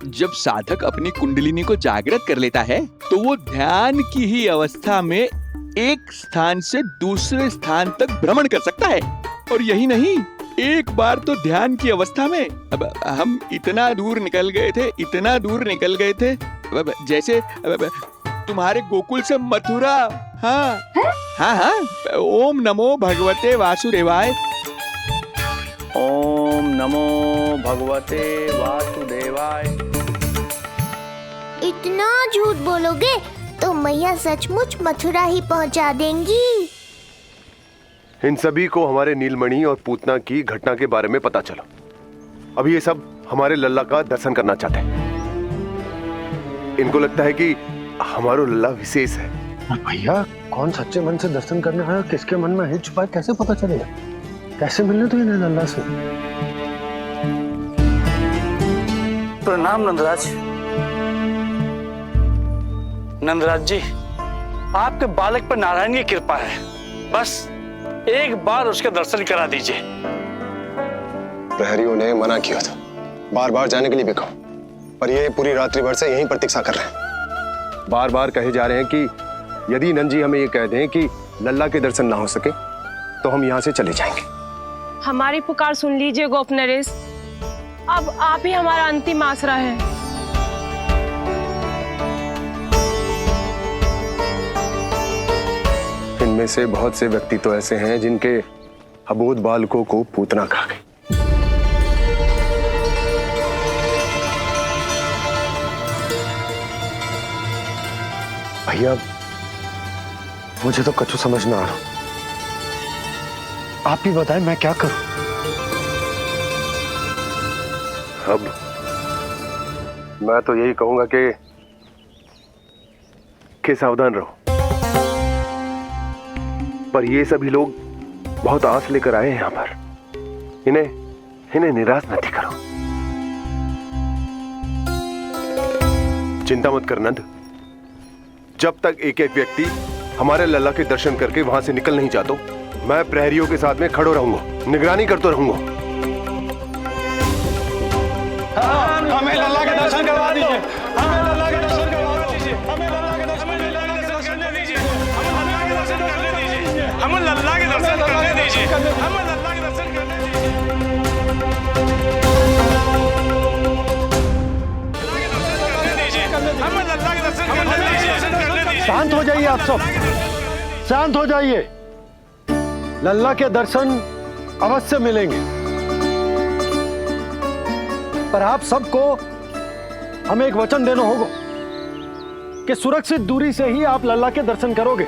जब साधक अपनी कुंडलिनी को जागृत कर लेता है तो वो ध्यान की ही अवस्था में एक स्थान से दूसरे स्थान तक भ्रमण कर सकता है। और यही नहीं, एक बार तो ध्यान की अवस्था में हम इतना दूर निकल गए थे, जैसे तुम्हारे गोकुल से मथुरा। हाँ हाँ हाँ। ओम नमो भगवते वासुदेवाय। ओम नमो भगवते वासुदेवाय। इतना झूठ बोलोगे तो मैया सचमुच मथुरा ही पहुंचा देंगी। इन सभी को हमारे नीलमणि और पूतना की घटना के बारे में पता चला। अब ये सब हमारे लल्ला का दर्शन करना चाहते हैं। इनको लगता है कि हमारा लल्ला विशेष है। भैया कौन सच्चे मन से दर्शन करने आया, किसके मन में हित छुपा है, कैसे पता चलेगा? कैसे मिलने तो इन्हें लल्ला से? प्रणाम नंदराज। नंदराज जी, आपके बालक पर नारायण की कृपा है, बस एक बार उसके दर्शन करा दीजिए। प्रहरियों ने मना किया था, बार बार जाने के लिए भी कहा, पर ये पूरी रात्रि भर से यहीं प्रतीक्षा कर रहे हैं। बार बार कहे जा रहे हैं कि यदि नंजी हमें ये कह दें कि लल्ला के दर्शन ना हो सके तो हम यहाँ से चले जाएंगे। हमारी पुकार सुन लीजिए गोप नरेश, अब आप ही हमारा अंतिम आसरा है। इनमें से बहुत से व्यक्ति तो ऐसे हैं जिनके अबोध बालकों को पूतना खा गई। भैया मुझे तो कछु समझ ना आ रहा, आप ही बताएं मैं क्या करूं? अब मैं तो यही कहूंगा कि सावधान रहो, पर ये सभी लोग बहुत आस लेकर आए हैं यहां पर, इन्हें निराश मत करो। चिंता मत कर नंद, जब तक एक एक व्यक्ति हमारे लल्ला के दर्शन करके वहां से निकल नहीं जाता, मैं प्रहरियों के साथ में खड़ो रहूंगा, निगरानी करता रहूंगा। हमें लल्ला के दर्शन करवा दीजिए, हमें लल्ला के दर्शन करवा दीजिए, हमें लल्ला के दर्शन करने दीजिए, हमें लल्ला के दर्शन करने दीजिए, हमें लल्ला के दर्शन करने दीजिए। शांत हो जाइए आप सब, शांत हो जाइए। लल्ला के दर्शन अवश्य मिलेंगे, पर आप सबको हमें एक वचन देना होगा कि सुरक्षित दूरी से ही आप लल्ला के दर्शन करोगे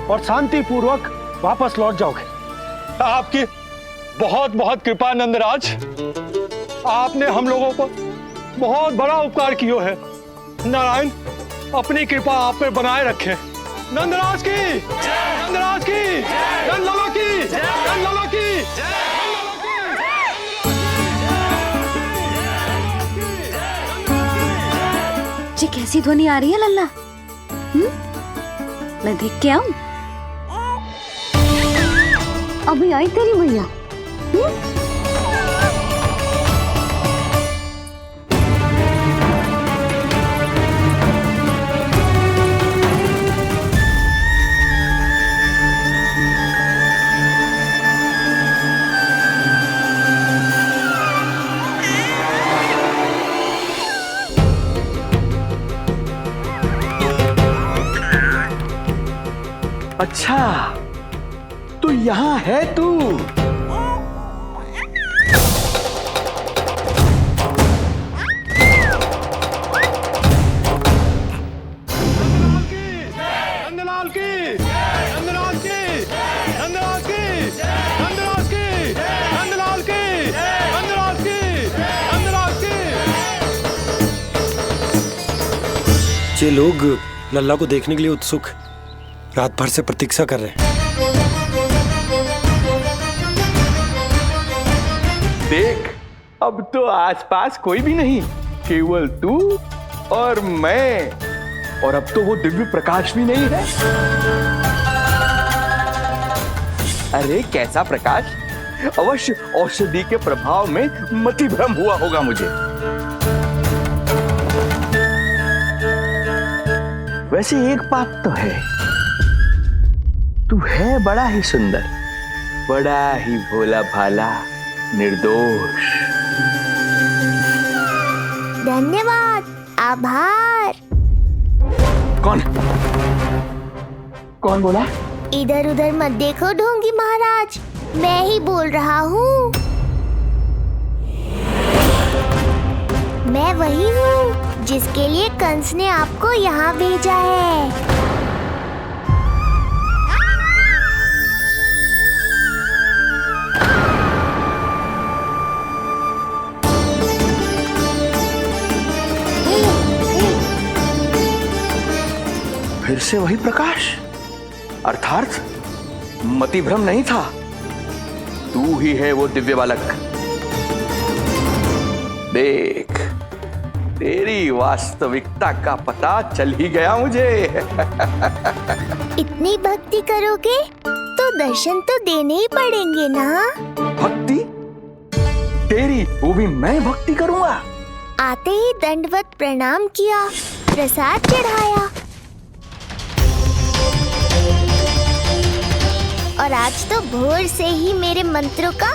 और शांति पूर्वक वापस लौट जाओगे। आपकी बहुत बहुत कृपा नंदराज, आपने हम लोगों पर बहुत बड़ा उपकार किया है। नारायण अपनी कृपा आप पे बनाए रखे। नंदराज की, नंदराज की, नंदलाला की, नंदलाला की। जी कैसी ध्वनि आ रही है लल्ला? मैं देख के आऊं? अभी आई तेरी मैया। अच्छा तो यहाँ है तू। नंदलाल की, नंदलाल की, नंदलाल की, नंदलाल की, नंदलाल की, नंदलाल की, नंदलाल की। ये लोग लल्ला को देखने के लिए उत्सुक रात भर से प्रतीक्षा कर रहे हैं। देख अब तो आसपास कोई भी नहीं, केवल तू और मैं, और अब तो वो दिव्य प्रकाश भी नहीं है। अरे कैसा प्रकाश? अवश्य औषधि के प्रभाव में मति भ्रम हुआ होगा मुझे। वैसे एक बात तो है, तू है बड़ा ही सुंदर, बड़ा ही भोला भाला, निर्दोष। धन्यवाद, आभार। कौन कौन बोला? इधर उधर मत देखो ढोंगी महाराज, मैं ही बोल रहा हूँ। मैं वही हूँ जिसके लिए कंस ने आपको यहाँ भेजा है। फिर से वही प्रकाश, अर्थात मतिभ्रम नहीं था, तू ही है वो दिव्य बालक। देख, तेरी वास्तविकता का पता चल ही गया मुझे। इतनी भक्ति करोगे तो दर्शन तो देने ही पड़ेंगे ना। भक्ति? तेरी? वो भी मैं भक्ति करूंगा? आते ही दंडवत प्रणाम किया, प्रसाद चढ़ाया, और आज तो भोर से ही मेरे मंत्रों का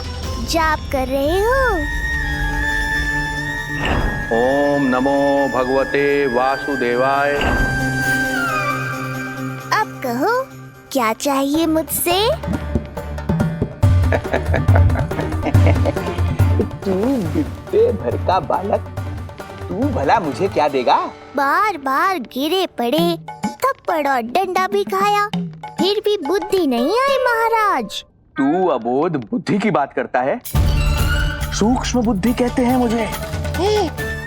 जाप कर रहे हो। ओम नमो भगवते वासुदेवाय। अब कहो क्या चाहिए मुझसे? तू विद्या भर का बालक, तू भला मुझे क्या देगा? बार बार गिरे पड़े, थप्पड़ और डंडा भी खाया, फिर भी बुद्धि नहीं आई महाराज। तू अबोध बुद्धि की बात करता है? सूक्ष्म बुद्धि कहते हैं मुझे।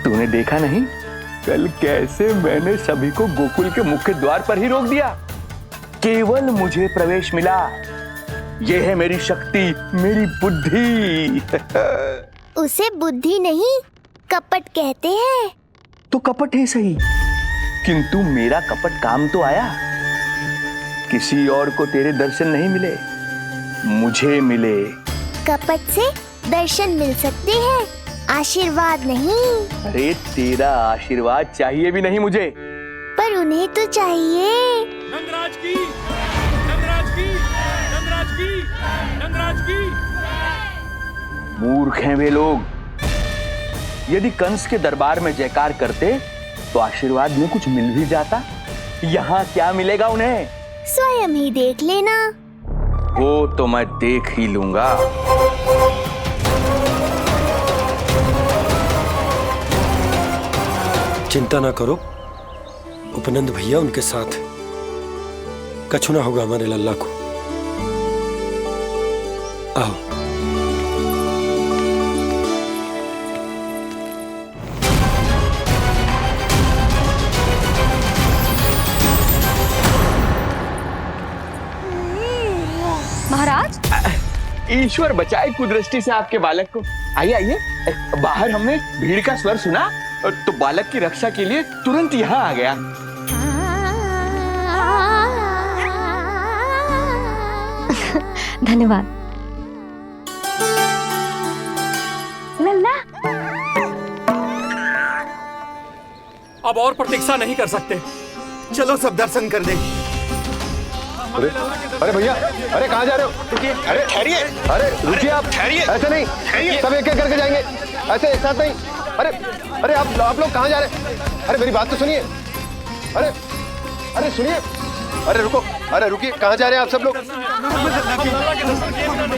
तूने देखा नहीं कल कैसे मैंने सभी को गोकुल के मुख्य द्वार पर ही रोक दिया? केवल मुझे प्रवेश मिला। यह है मेरी शक्ति, मेरी बुद्धि। उसे बुद्धि नहीं, कपट कहते हैं। तो कपट ही सही, किंतु मेरा कपट काम तो आया। किसी और को तेरे दर्शन नहीं मिले, मुझे मिले। कपट से दर्शन मिल सकते हैं, आशीर्वाद नहीं। अरे तेरा आशीर्वाद चाहिए भी नहीं मुझे। पर उन्हें तो चाहिए। नंदराज की, नंदराज की, नंदराज की, नंदराज की। मूर्ख हैं वे लोग। यदि कंस के दरबार में जयकार करते तो आशीर्वाद में कुछ मिल भी जाता। यहाँ क्या मिलेगा उन्हें? स्वयं ही देख लेना। वो तो मैं देख ही लूंगा। चिंता ना करो, उपनंद भैया उनके साथ, कछु ना होगा हमारे लल्ला को। आओ। महाराज, ईश्वर बचाए कुदृष्टि से आपके बालक को। आइए आइए, बाहर हमने भीड़ का स्वर सुना तो बालक की रक्षा के लिए तुरंत यहाँ आ गया। धन्यवाद। लल्ला, अब और प्रतीक्षा नहीं कर सकते, चलो सब दर्शन कर दें। अरे भैया, अरे कहाँ जा रहे हो? अरे ठहरिए, अरे रुकिए आप, ठहरिए, ऐसे नहीं, सब एक एक करके जाएंगे, ऐसे एक साथ नहीं। अरे अरे आप लोग कहाँ जा रहे हैं? अरे मेरी बात तो सुनिए। अरे अरे सुनिए, अरे रुको, अरे रुकिए, कहाँ जा रहे हैं आप सब लोग?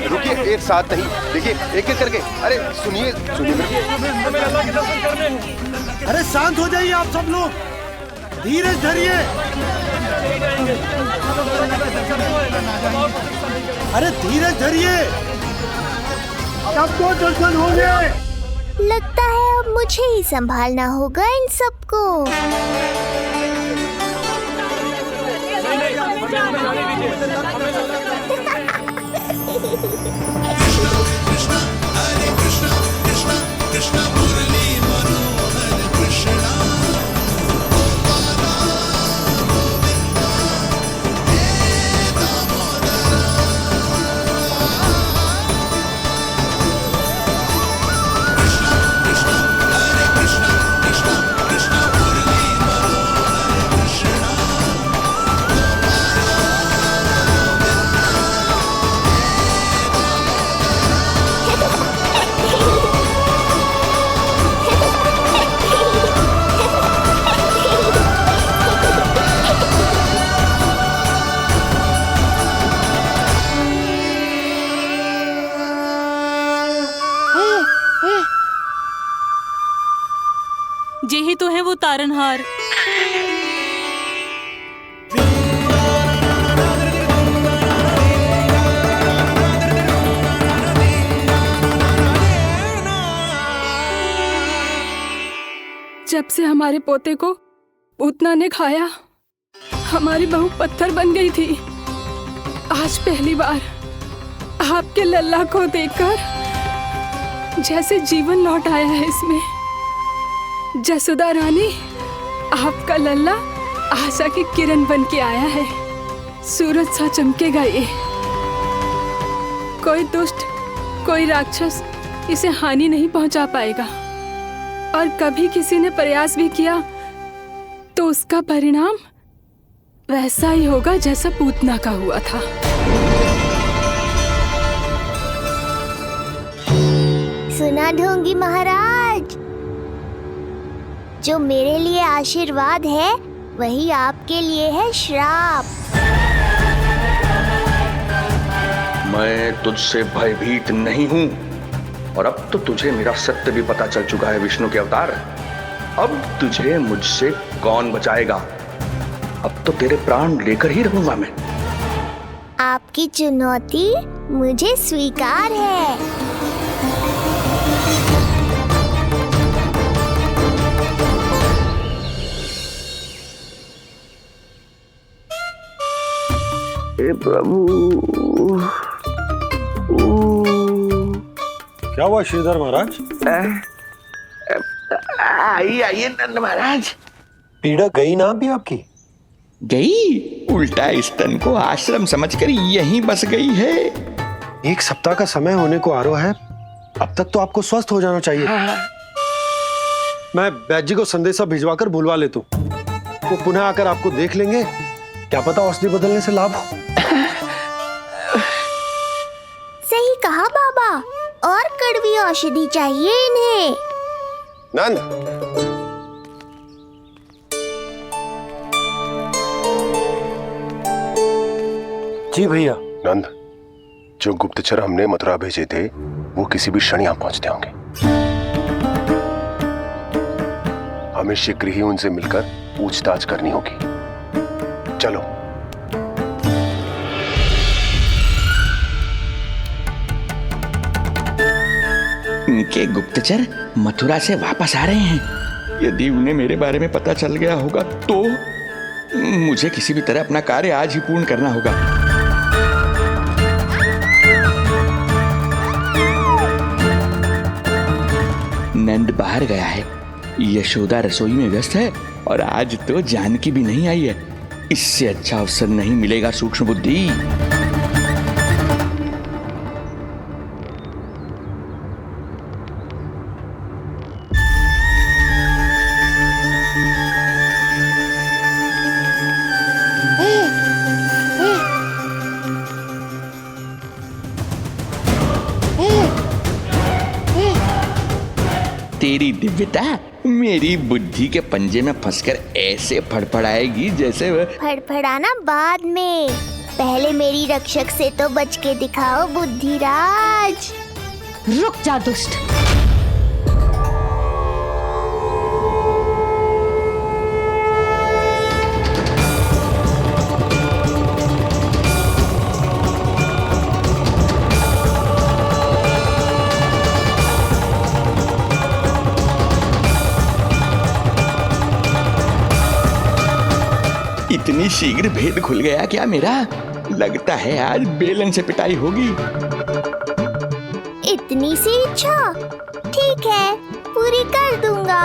रुकिए, एक साथ नहीं, देखिए एक एक करके। अरे सुनिए सुनिए। अरे शांत हो जाइए आप सब लोग, धीरज धरिए। अरे धीरज धरिए, सबको दर्शन होंगे। लगता है अब मुझे ही संभालना होगा इन सबको। जे ही तो है वो तारनहार। जब से हमारे पोते को पूतना ने खाया, हमारी बहू पत्थर बन गई थी। आज पहली बार आपके लल्ला को देखकर जैसे जीवन लौट आया है इसमें। जसोदा रानी, आपका लल्ला आशा की किरण बन के आया है। सूरज सा चमकेगा ये। कोई दुष्ट, कोई राक्षस इसे हानि नहीं पहुंचा पाएगा। और कभी किसी ने प्रयास भी किया तो उसका परिणाम वैसा ही होगा जैसा पूतना का हुआ था। सुना ढोंगी महाराज, जो मेरे लिए आशीर्वाद है वही आपके लिए है श्राप। मैं तुझसे भयभीत नहीं हूं और अब तो तुझे मेरा सत्य भी पता चल चुका है विष्णु के अवतार। अब तुझे मुझसे कौन बचाएगा? अब तो तेरे प्राण लेकर ही रहूंगा मैं। आपकी चुनौती मुझे स्वीकार है। हे प्रभु। क्या हुआ श्रीधर महाराज? आइए नंद महाराज। पीड़ा गई ना अभी आपकी? गई? उल्टा स्तन को आश्रम समझकर यहीं बस गई है। 1 सप्ताह का समय होने को आ रहा है, अब तक तो आपको स्वस्थ हो जाना चाहिए। मैं बैद जी को संदेशा भिजवाकर बुलवा लेता हूँ। वो पुनः आकर आपको देख लेंगे, क्या पता औषधि बदलने से लाभ हो। सही कहा बाबा, और कड़वी औषधि चाहिए इन्हें। नंद, जी भैया। नंद, जो गुप्तचर हमने मथुरा भेजे थे वो किसी भी क्षण यहाँ पहुंचते होंगे। हमें शीघ्र ही उनसे मिलकर पूछताछ करनी होगी। चलो। उनके गुप्तचर मथुरा से वापस आ रहे हैं। यदि उन्हें मेरे बारे में पता चल गया होगा तो मुझे किसी भी तरह अपना कार्य आज ही पूर्ण करना होगा। नंद बाहर गया है, यशोदा रसोई में व्यस्त है और आज तो जानकी भी नहीं आई है। इससे अच्छा अवसर नहीं मिलेगा सूक्ष्म बुद्धि। तेरी दिव्यता मेरी बुद्धि के पंजे में फंसकर ऐसे फड़फड़ाएगी जैसे फड़फड़ाना बाद में, पहले मेरी रक्षक से तो बच के दिखाओ बुद्धिराज। रुक जा दुष्ट। इतनी शीघ्र भेद खुल गया क्या मेरा? लगता है आज बेलन से पिटाई होगी। इतनी सी इच्छा? ठीक है, पूरी कर दूंगा।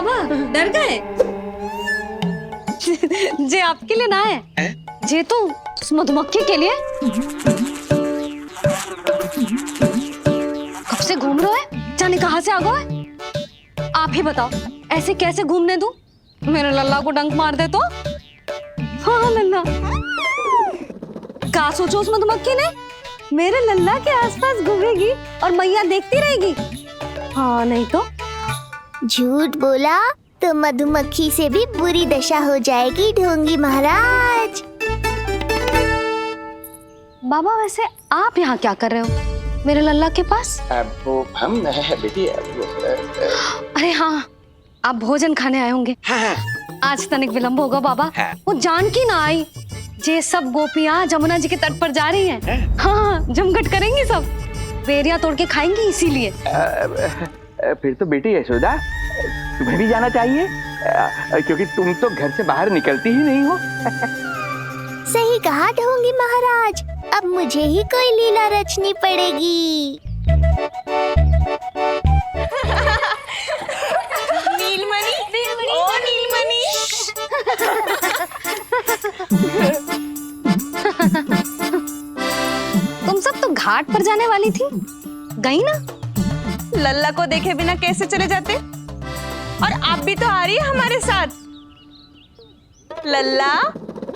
बाबा डर गए? जे आपके लिए ना है, जे तो उस मधुमक्खी के लिए। कब से घूम रहे हो? जाने कहाँ से आ गए? आप ही बताओ, ऐसे कैसे घूमने दूं? मेरे लल्ला को डंक मार दे तो? हाँ लल्ला, क्या सोचो उस मधुमक्खी ने? मेरे लल्ला के आसपास घूमेगी और मैया देखती रहेगी। हाँ नहीं तो? झूठ बोला तो मधुमक्खी से भी बुरी दशा हो जाएगी ढोंगी महाराज। बाबा वैसे आप यहाँ क्या कर रहे हो मेरे लल्ला के पास? वो हम बेटी अरे हाँ, आप भोजन खाने आए होंगे। हाँ। आज तनिक विलंब होगा बाबा। हाँ। वो जानकी ना आई, जे सब गोपियाँ जमुना जी के तट पर जा रही हैं। हाँ, जमघट करेंगी सब, बेरिया तोड़ के खाएंगी इसीलिए। फिर तो बेटी यशोदा तुम्हें भी जाना चाहिए, क्योंकि तुम तो घर से बाहर निकलती ही नहीं हो। सही कहा ढोंगी महाराज, अब मुझे ही कोई लीला रचनी पड़ेगी। नीलमणि, ओ नीलमणि। तुम सब तो घाट पर जाने वाली थी, गई ना? लल्ला को देखे बिना कैसे चले जाते? और आप भी तो आ रही है हमारे साथ। लल्ला,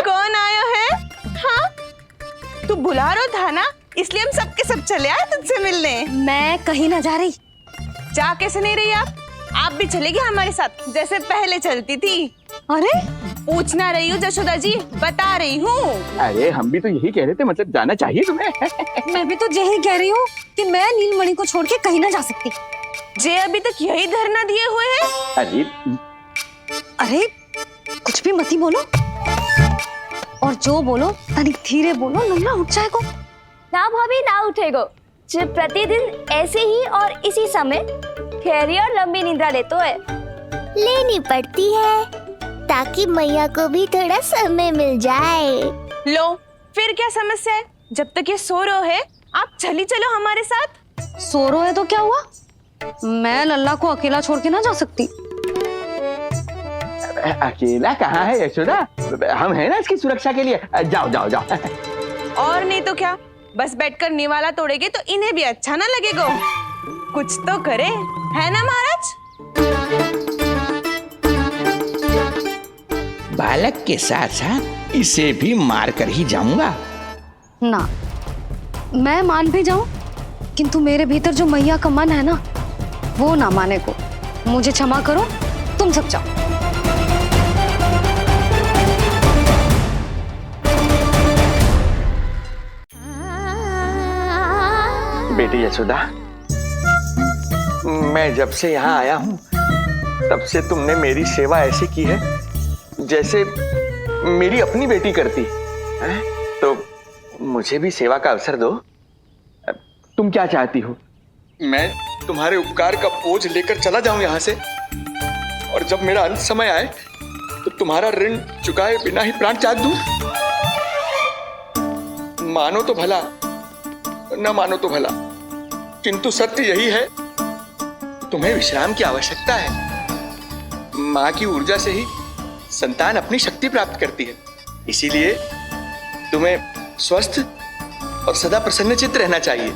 कौन आया है? हाँ, तू बुला रहा था ना, इसलिए हम सब के सब चले आए तुझसे मिलने। मैं कहीं ना जा रही। जा कैसे नहीं रही आप भी चलेगी हमारे साथ जैसे पहले चलती थी। अरे पूछना रही हूँ जशोदा जी, बता रही हूँ। अरे हम भी तो यही कह रहे थे, मतलब जाना चाहिए तुम्हें। मैं भी तो यही कह रही हूँ कि मैं नीलमणि को छोड़ के कहीं ना जा सकती। जे अभी तक यही धरना दिए हुए हैं। अरे कुछ भी मती बोलो, और जो बोलो तनिक धीरे बोलो, लल्ला उठ जाएगो। ना भाभी ना उठेगो, जो प्रतिदिन ऐसे ही और इसी समय गहरी और लंबी निद्रा लेते है। लेनी पड़ती है ताकि मैया को भी थोड़ा समय मिल जाए। लो फिर क्या समस्या है? जब तक ये सो रहे है आप चली चलो हमारे साथ। सो रहे है तो क्या हुआ? मैं लल्ला को अकेला छोड़ के ना जा सकती। अकेला कहाँ है यशोदा, हम है ना इसकी सुरक्षा के लिए। जाओ जाओ जाओ। और नहीं तो क्या, बस बैठकर निवाला तोड़ेगे तो इन्हें भी अच्छा ना लगेगा। कुछ तो करे, है ना महाराज? बालक के साथ साथ इसे भी मार कर ही जाऊंगा। ना, मैं मान भी जाऊं, किंतु मेरे भीतर जो मैया का मन है ना, वो ना माने को। मुझे क्षमा करो, तुम सब जाओ। बेटी यशोदा, मैं जब से यहाँ आया हूँ तब से तुमने मेरी सेवा ऐसी की है जैसे मेरी अपनी बेटी करती है। तो मुझे भी सेवा का अवसर दो। तुम क्या चाहती हो? मैं तुम्हारे उपकार का बोझ लेकर चला जाऊं यहाँ से, और जब मेरा अंत समय आए तो तुम्हारा ऋण चुकाए बिना ही प्राण त्याग दूं। मानो तो भला, न मानो तो भला, किंतु सत्य यही है, तुम्हें विश्राम की आवश्यकता है। माँ की ऊर्जा से ही संतान अपनी शक्ति प्राप्त करती है, इसीलिए तुम्हें स्वस्थ और सदा प्रसन्नचित्त रहना चाहिए।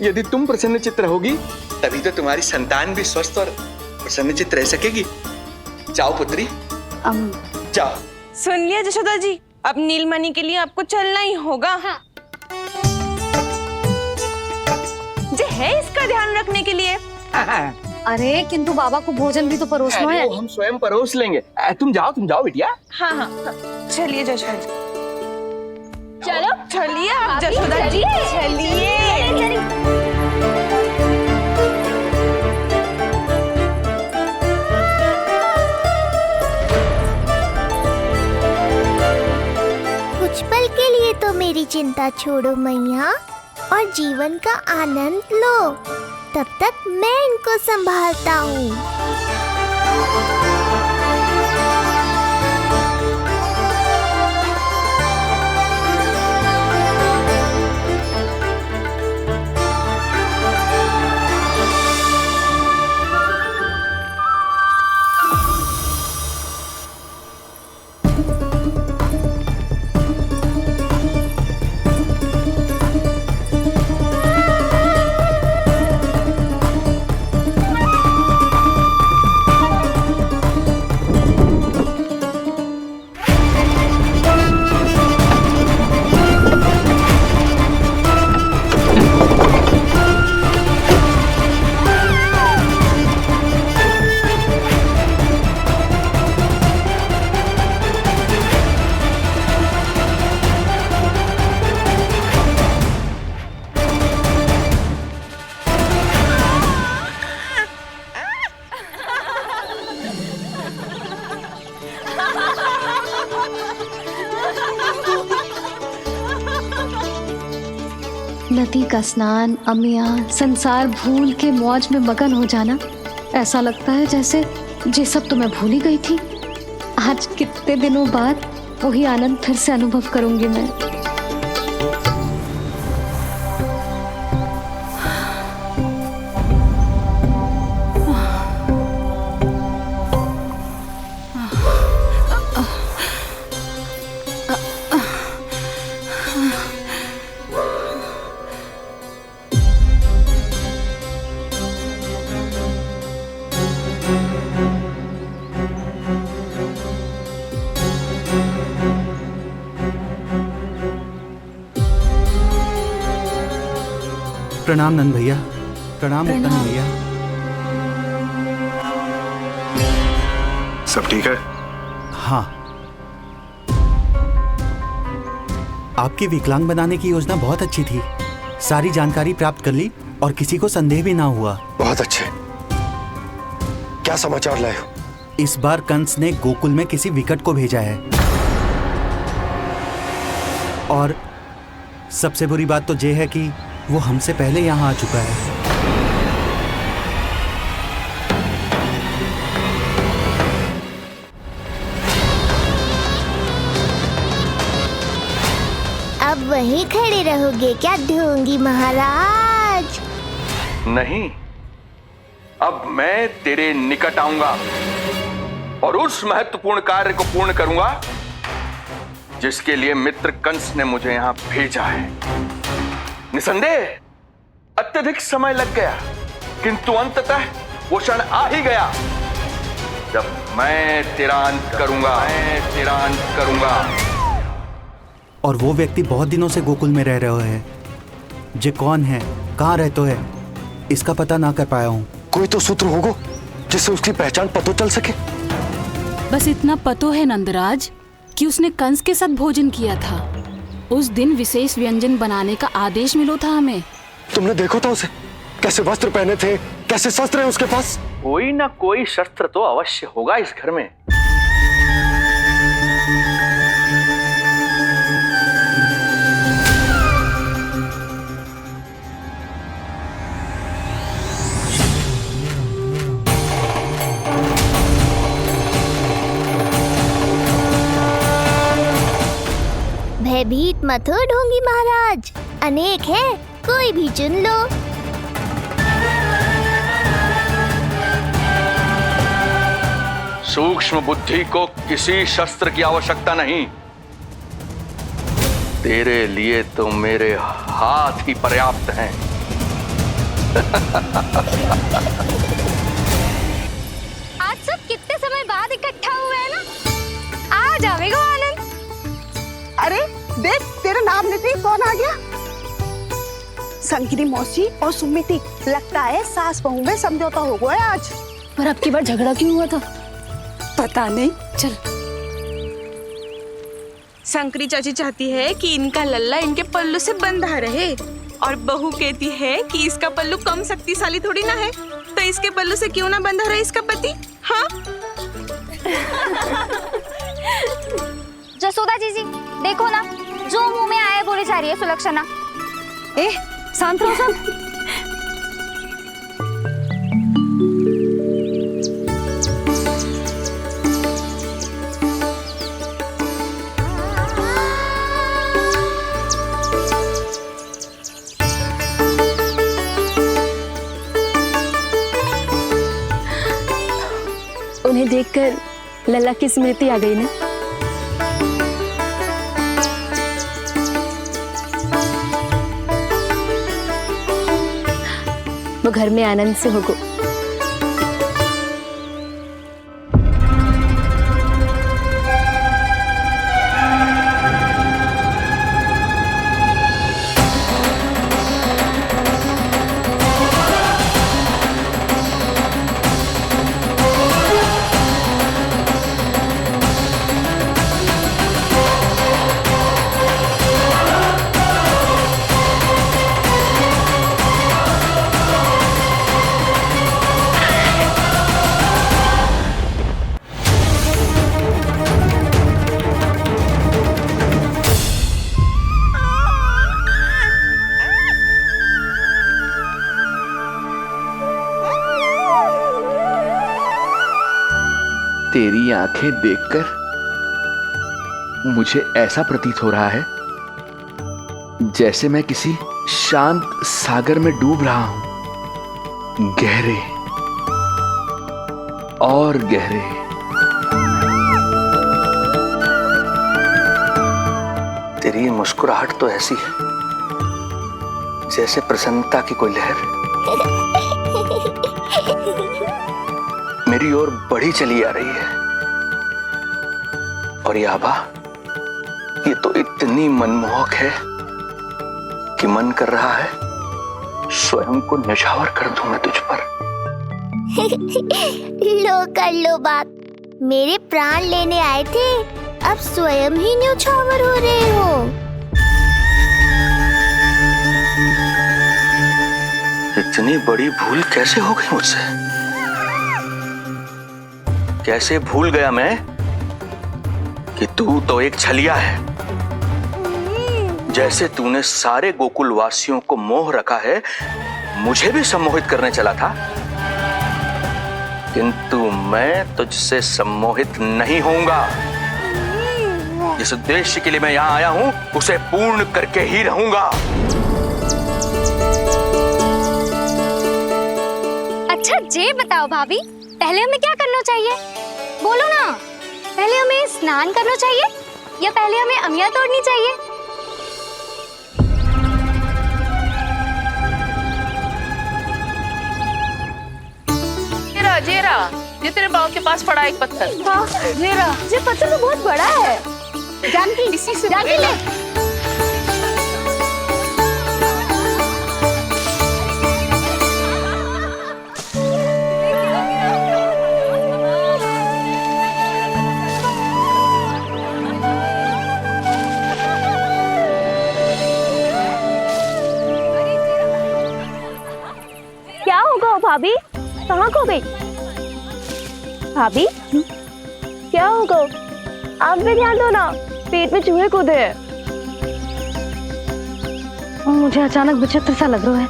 यदि तुम प्रसन्नचित्त रहोगी तभी तो तुम्हारी संतान भी स्वस्थ और प्रसन्नचित्त रह सकेगी। जाओ पुत्री, जाओ। सुन लिया जशोदा जी, अब नीलमणि के लिए आपको चलना ही होगा। हाँ। जे है इसका ध्यान रखने के लिए। अरे किंतु बाबा को भोजन भी तो परोसना है। हम स्वयं परोस लेंगे। तुम जाओ बिटिया। हाँ हाँ, चलिए जशोदा जी। चलो चलिए आप जशोदा जी, चलिए। कुछ पल के लिए तो मेरी चिंता छोड़ो मैया और जीवन का आनंद लो। तब तक मैं इनको संभालता हूँ। नदी का स्नान, अमिया, संसार भूल के मौज में मगन हो जाना, ऐसा लगता है जैसे ये सब तो मैं भूल ही गई थी। आज कितने दिनों बाद वही आनंद फिर से अनुभव करूंगी मैं। प्रणाम नंद भैया। प्रणाम उत्तम भैया। सब ठीक है? हाँ। आपकी विकलांग बनाने की योजना बहुत अच्छी थी। सारी जानकारी प्राप्त कर ली और किसी को संदेह भी ना हुआ। बहुत अच्छे। क्या समाचार लाए हो? इस बार कंस ने गोकुल में किसी विकट को भेजा है और सबसे बुरी बात तो ये है कि वो हमसे पहले यहाँ आ चुका है। अब वहीं खड़े रहोगे क्या ढोंगी महाराज? नहीं, अब मैं तेरे निकट आऊंगा और उस महत्वपूर्ण कार्य को पूर्ण करूंगा जिसके लिए मित्र कंस ने मुझे यहां भेजा है। निसंदेह अत्यधिक समय लग गया, किंतु अंततः वो क्षण आ ही गया जब मैं तेरा अंत करूंगा। और वो व्यक्ति बहुत दिनों से गोकुल में रह रहे हैं। जे कौन है, कहाँ रहते है, इसका पता ना कर पाया हूँ। कोई तो सूत्र होगा जिससे उसकी पहचान पता चल सके। बस इतना पतो है नंदराज कि उसने कंस के साथ भोजन किया था। उस दिन विशेष व्यंजन बनाने का आदेश मिलो था हमें। तुमने देखो था उसे? कैसे वस्त्र पहने थे, कैसे शस्त्र है उसके पास? कोई ना कोई शस्त्र तो अवश्य होगा इस घर में। भयभीत मत हो ढोंगी महाराज, अनेक है, कोई भी चुन लो। सूक्ष्म बुद्धि को किसी शस्त्र की आवश्यकता नहीं। तेरे लिए तो मेरे हाथ ही पर्याप्त हैं। आज सब कितने समय बाद इकट्ठा हुए हैं ना, आ जाएगा आनंद। अरे देख, तेरा नाम लेते ही कौन आ गया? संगिनी मौसी और सुमिति, लगता है सास बहू में समझौता हो गया आज। पर अब की बार झगड़ा क्यों हुआ था? पता नहीं। चल। शंकरी चाची चाहती है कि इनका लल्ला इनके पल्लू से बंधा रहे, और बहू कहती है कि इसका पल्लू कम शक्तिशाली थोड़ी ना है, तो इसके पल्लू से क्यों ना बंधा रहे इसका पति। हाँ जसोदा जीजी, देखो ना, जो मुंह में आए बोले जा रही है सुलक्षणा। ए, शांत रहो सब। उन्हें देखकर लल्ला की स्मृति आ गई ना। वो घर में आनंद से होगो। तेरी आंखें देखकर मुझे ऐसा प्रतीत हो रहा है जैसे मैं किसी शांत सागर में डूब रहा हूं, गहरे और गहरे। तेरी ये मुस्कुराहट तो ऐसी है जैसे प्रसन्नता की कोई लहर मेरी ओर बढ़ी चली आ रही है। और ये आभा, ये तो इतनी मनमोहक है कि मन कर रहा है स्वयं को न्यौछावर कर दूं मैं तुझ पर। लो कर लो बात, मेरे प्राण लेने आए थे, अब स्वयं ही न्यौछावर हो रहे हो। इतनी बड़ी भूल कैसे हो गई मुझसे? कैसे भूल गया मैं कि तू तो एक छलिया है। जैसे तूने सारे गोकुल वासियों को मोह रखा है, मुझे भी सम्मोहित करने चला था, किंतु मैं तुझसे सम्मोहित नहीं होऊंगा। जिस उद्देश्य के लिए मैं यहां आया हूं उसे पूर्ण करके ही रहूंगा। अच्छा ये बताओ भाभी, पहले हमें क्या करना चाहिए? बोलो ना, पहले हमें स्नान करना चाहिए या पहले हमें अमिया तोड़नी चाहिए? जेरा, ये तेरे पाँव के पास पड़ा एक पत्थर। हाँ, ये पत्थर तो बहुत बड़ा है। जानकी, इसी से जानकी ले। क्या होगा भाभी? कहाँ खो गई भाभी? क्या होगा? आप भी ध्यान दो ना, पेट में चूहे कूदे हैं। मुझे अचानक विचित्र सा लग रहा है।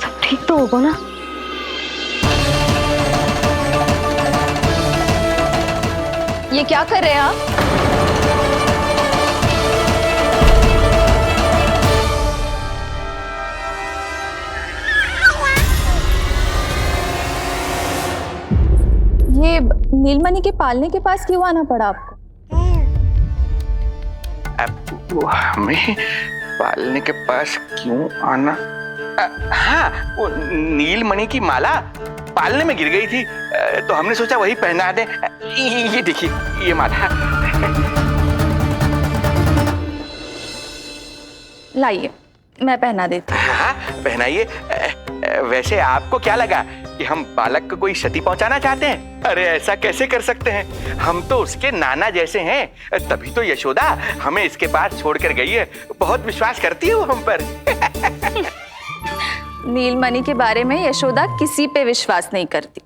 सब ठीक तो होगा ना? ये क्या कर रहे हैं आप? ये नीलमणि के पालने के पास क्यों आना पड़ा आपको? वो हमें पालने के पास क्यों आना? हाँ, वो नीलमणि की माला पालने में गिर गई थी, तो हमने सोचा वही पहना दे। ये देखिए, ये माला। लाइए, मैं पहना देती हूँ। हाँ, पहनाइए। वैसे आपको क्या लगा कि हम बालक को कोई क्षति पहुंचाना चाहते हैं? अरे ऐसा कैसे कर सकते हैं? हम तो उसके नाना जैसे हैं, तभी तो यशोदा हमें इसके पास छोड़कर गई है। बहुत विश्वास करती है वो हम पर। नीलमणि के बारे में यशोदा किसी पे विश्वास नहीं करती।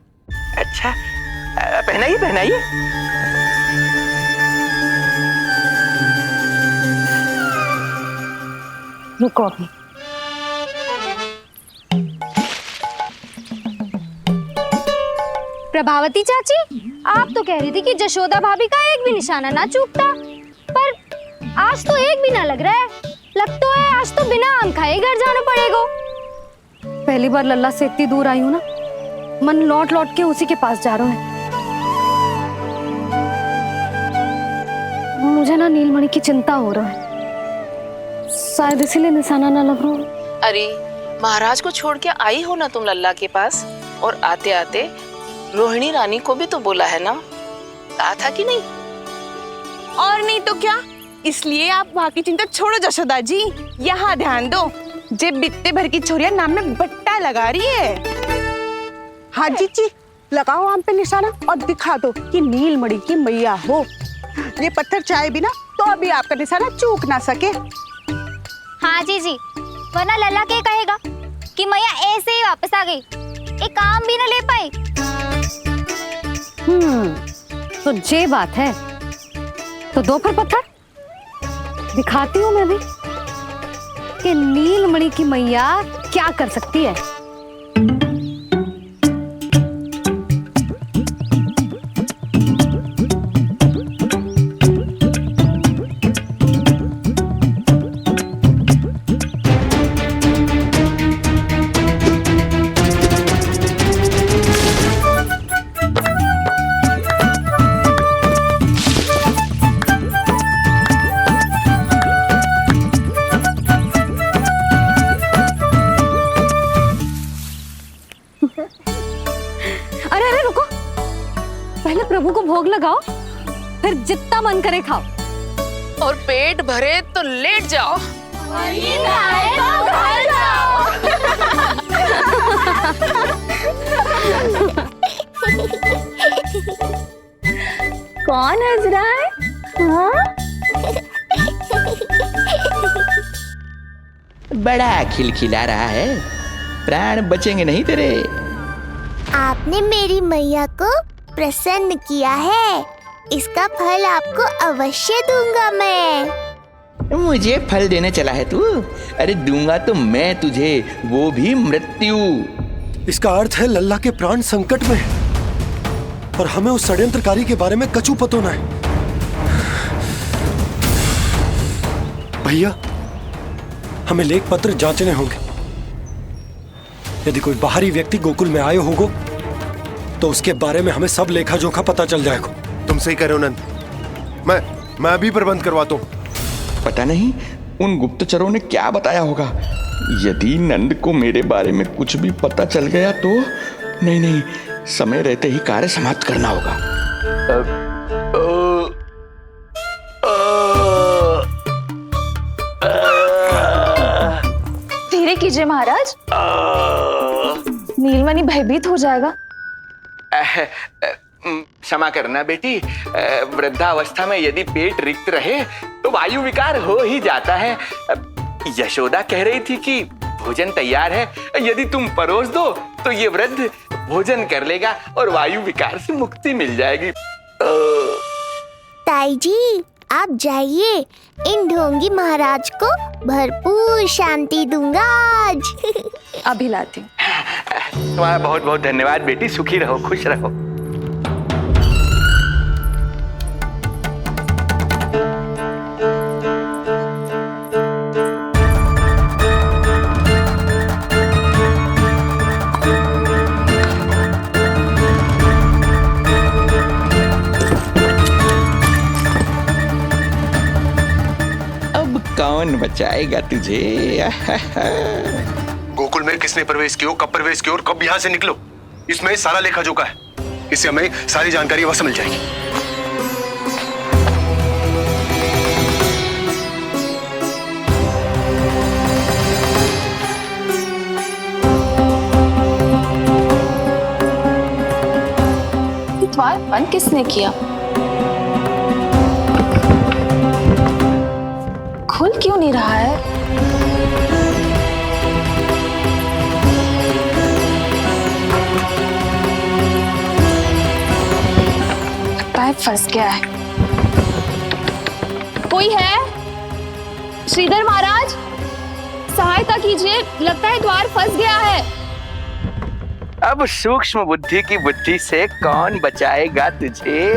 अच्छा, पहनाइए पहनाइए। रुको अभी। प्रभावती चाची, आप तो कह रही थी कि जशोदा भाभी का एक भी निशाना ना चूकता, पर आज तो एक भी ना लग रहा है। लगता है आज तो बिना आम खाए घर जाना पड़ेगा। पहली बार लल्ला से इतनी दूर आई हूँ ना, मन लौट लौट के उसी के पास जा रहा है। मुझे ना नीलमणि की चिंता हो रहा है, शायद इसीलिए निशाना ना लग रहा हो। अरे महाराज को छोड़ के आई हो ना तुम लल्ला के पास, और आते आते रोहिणी रानी को भी तो बोला है ना, कहा था कि नहीं? और नहीं तो क्या, इसलिए आप वहाँ की चिंता छोड़ो जशोदा जी, यहाँ ध्यान दो। जे बित्ते भर की छोरिया नाम में बट्टा लगा रही है। हाँ जी, लगाओ आम पे निशाना और दिखा दो कि नीलमणि की मैया हो। ये पत्थर चाहे भी ना तो अभी आपका निशाना चूक ना सके। हाँ जी, वरना लल्ला के कहेगा कि मैया ऐसे ही वापस आ गई, एक काम भी ना ले पाई। तो ये बात है, तो दो फिर पत्थर दिखाती हूँ मैं भी कि नीलमणि की मैया क्या कर सकती है। अरे अरे रुको, पहले प्रभु को भोग लगाओ, फिर जितना मन करे खाओ। और पेट भरे तो लेट जाओ। कौन हंस रहा है? हाँ? बड़ा खिलखिला रहा है, प्राण बचेंगे नहीं तेरे। आपने मेरी मैया को प्रसन्न किया है, इसका फल आपको अवश्य दूंगा मैं। मुझे फल देने चला है तू? अरे दूंगा तो मैं तुझे, वो भी मृत्यु। इसका अर्थ है लल्ला के प्राण संकट में है और हमें उस षड्यंत्रकारी के बारे में कचू पतोना है। भैया, हमें लेख पत्र जांचने होंगे। यदि कोई बाहरी व्यक्ति गोकुल में आए होगो तो उसके बारे में हमें सब लेखा जोखा पता चल जाएगा। तुम सही कह रहे हो नंद, मैं अभी प्रबंध करवाता हूँ। पता नहीं उन गुप्तचरों ने क्या बताया होगा। यदि नंद को मेरे बारे में कुछ भी पता चल गया तो नहीं, समय रहते ही कार्य समाप्त करना होगा। धीरे कीजिए महाराज, नीलमणि भयभीत हो जाएगा। क्षमा करना बेटी, वृद्धावस्था में यदि पेट रिक्त रहे तो वायु विकार हो ही जाता है। यशोदा कह रही थी कि भोजन तैयार है, यदि तुम परोस दो तो ये वृद्ध भोजन कर लेगा और वायु विकार से मुक्ति मिल जाएगी। ताई जी, आप जाइए, इन ढोंगी महाराज को भरपूर शांति दूंगा आज। अभी लाती हूँ। तुम्हारा बहुत बहुत धन्यवाद बेटी, सुखी रहो, खुश रहो। कौन बचाएगा तुझे? गोकुल में किसने प्रवेश किया, कब प्रवेश किया और कब यहाँ से निकलो, इसमें सारा लेखा जोखा है। इससे हमें सारी जानकारी अवश्य मिल जाएगी। द्वार बंद किसने किया? खुल क्यों नहीं रहा है? लगता है फंस गया है। कोई है? श्रीधर महाराज, सहायता कीजिए, लगता है द्वार फंस गया है। अब सूक्ष्म बुद्धि की बुद्धि से कौन बचाएगा तुझे?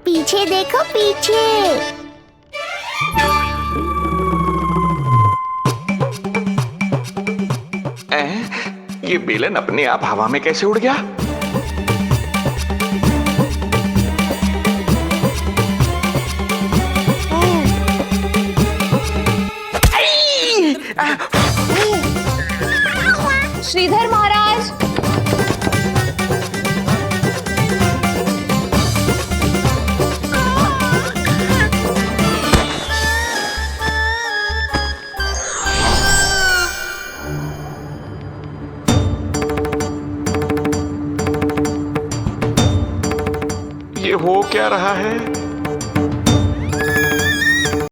पीछे देखो, पीछे। ये बेलन अपने आप हवा में कैसे उड़ गया? श्रीधर महाराज, ये हो क्या रहा है?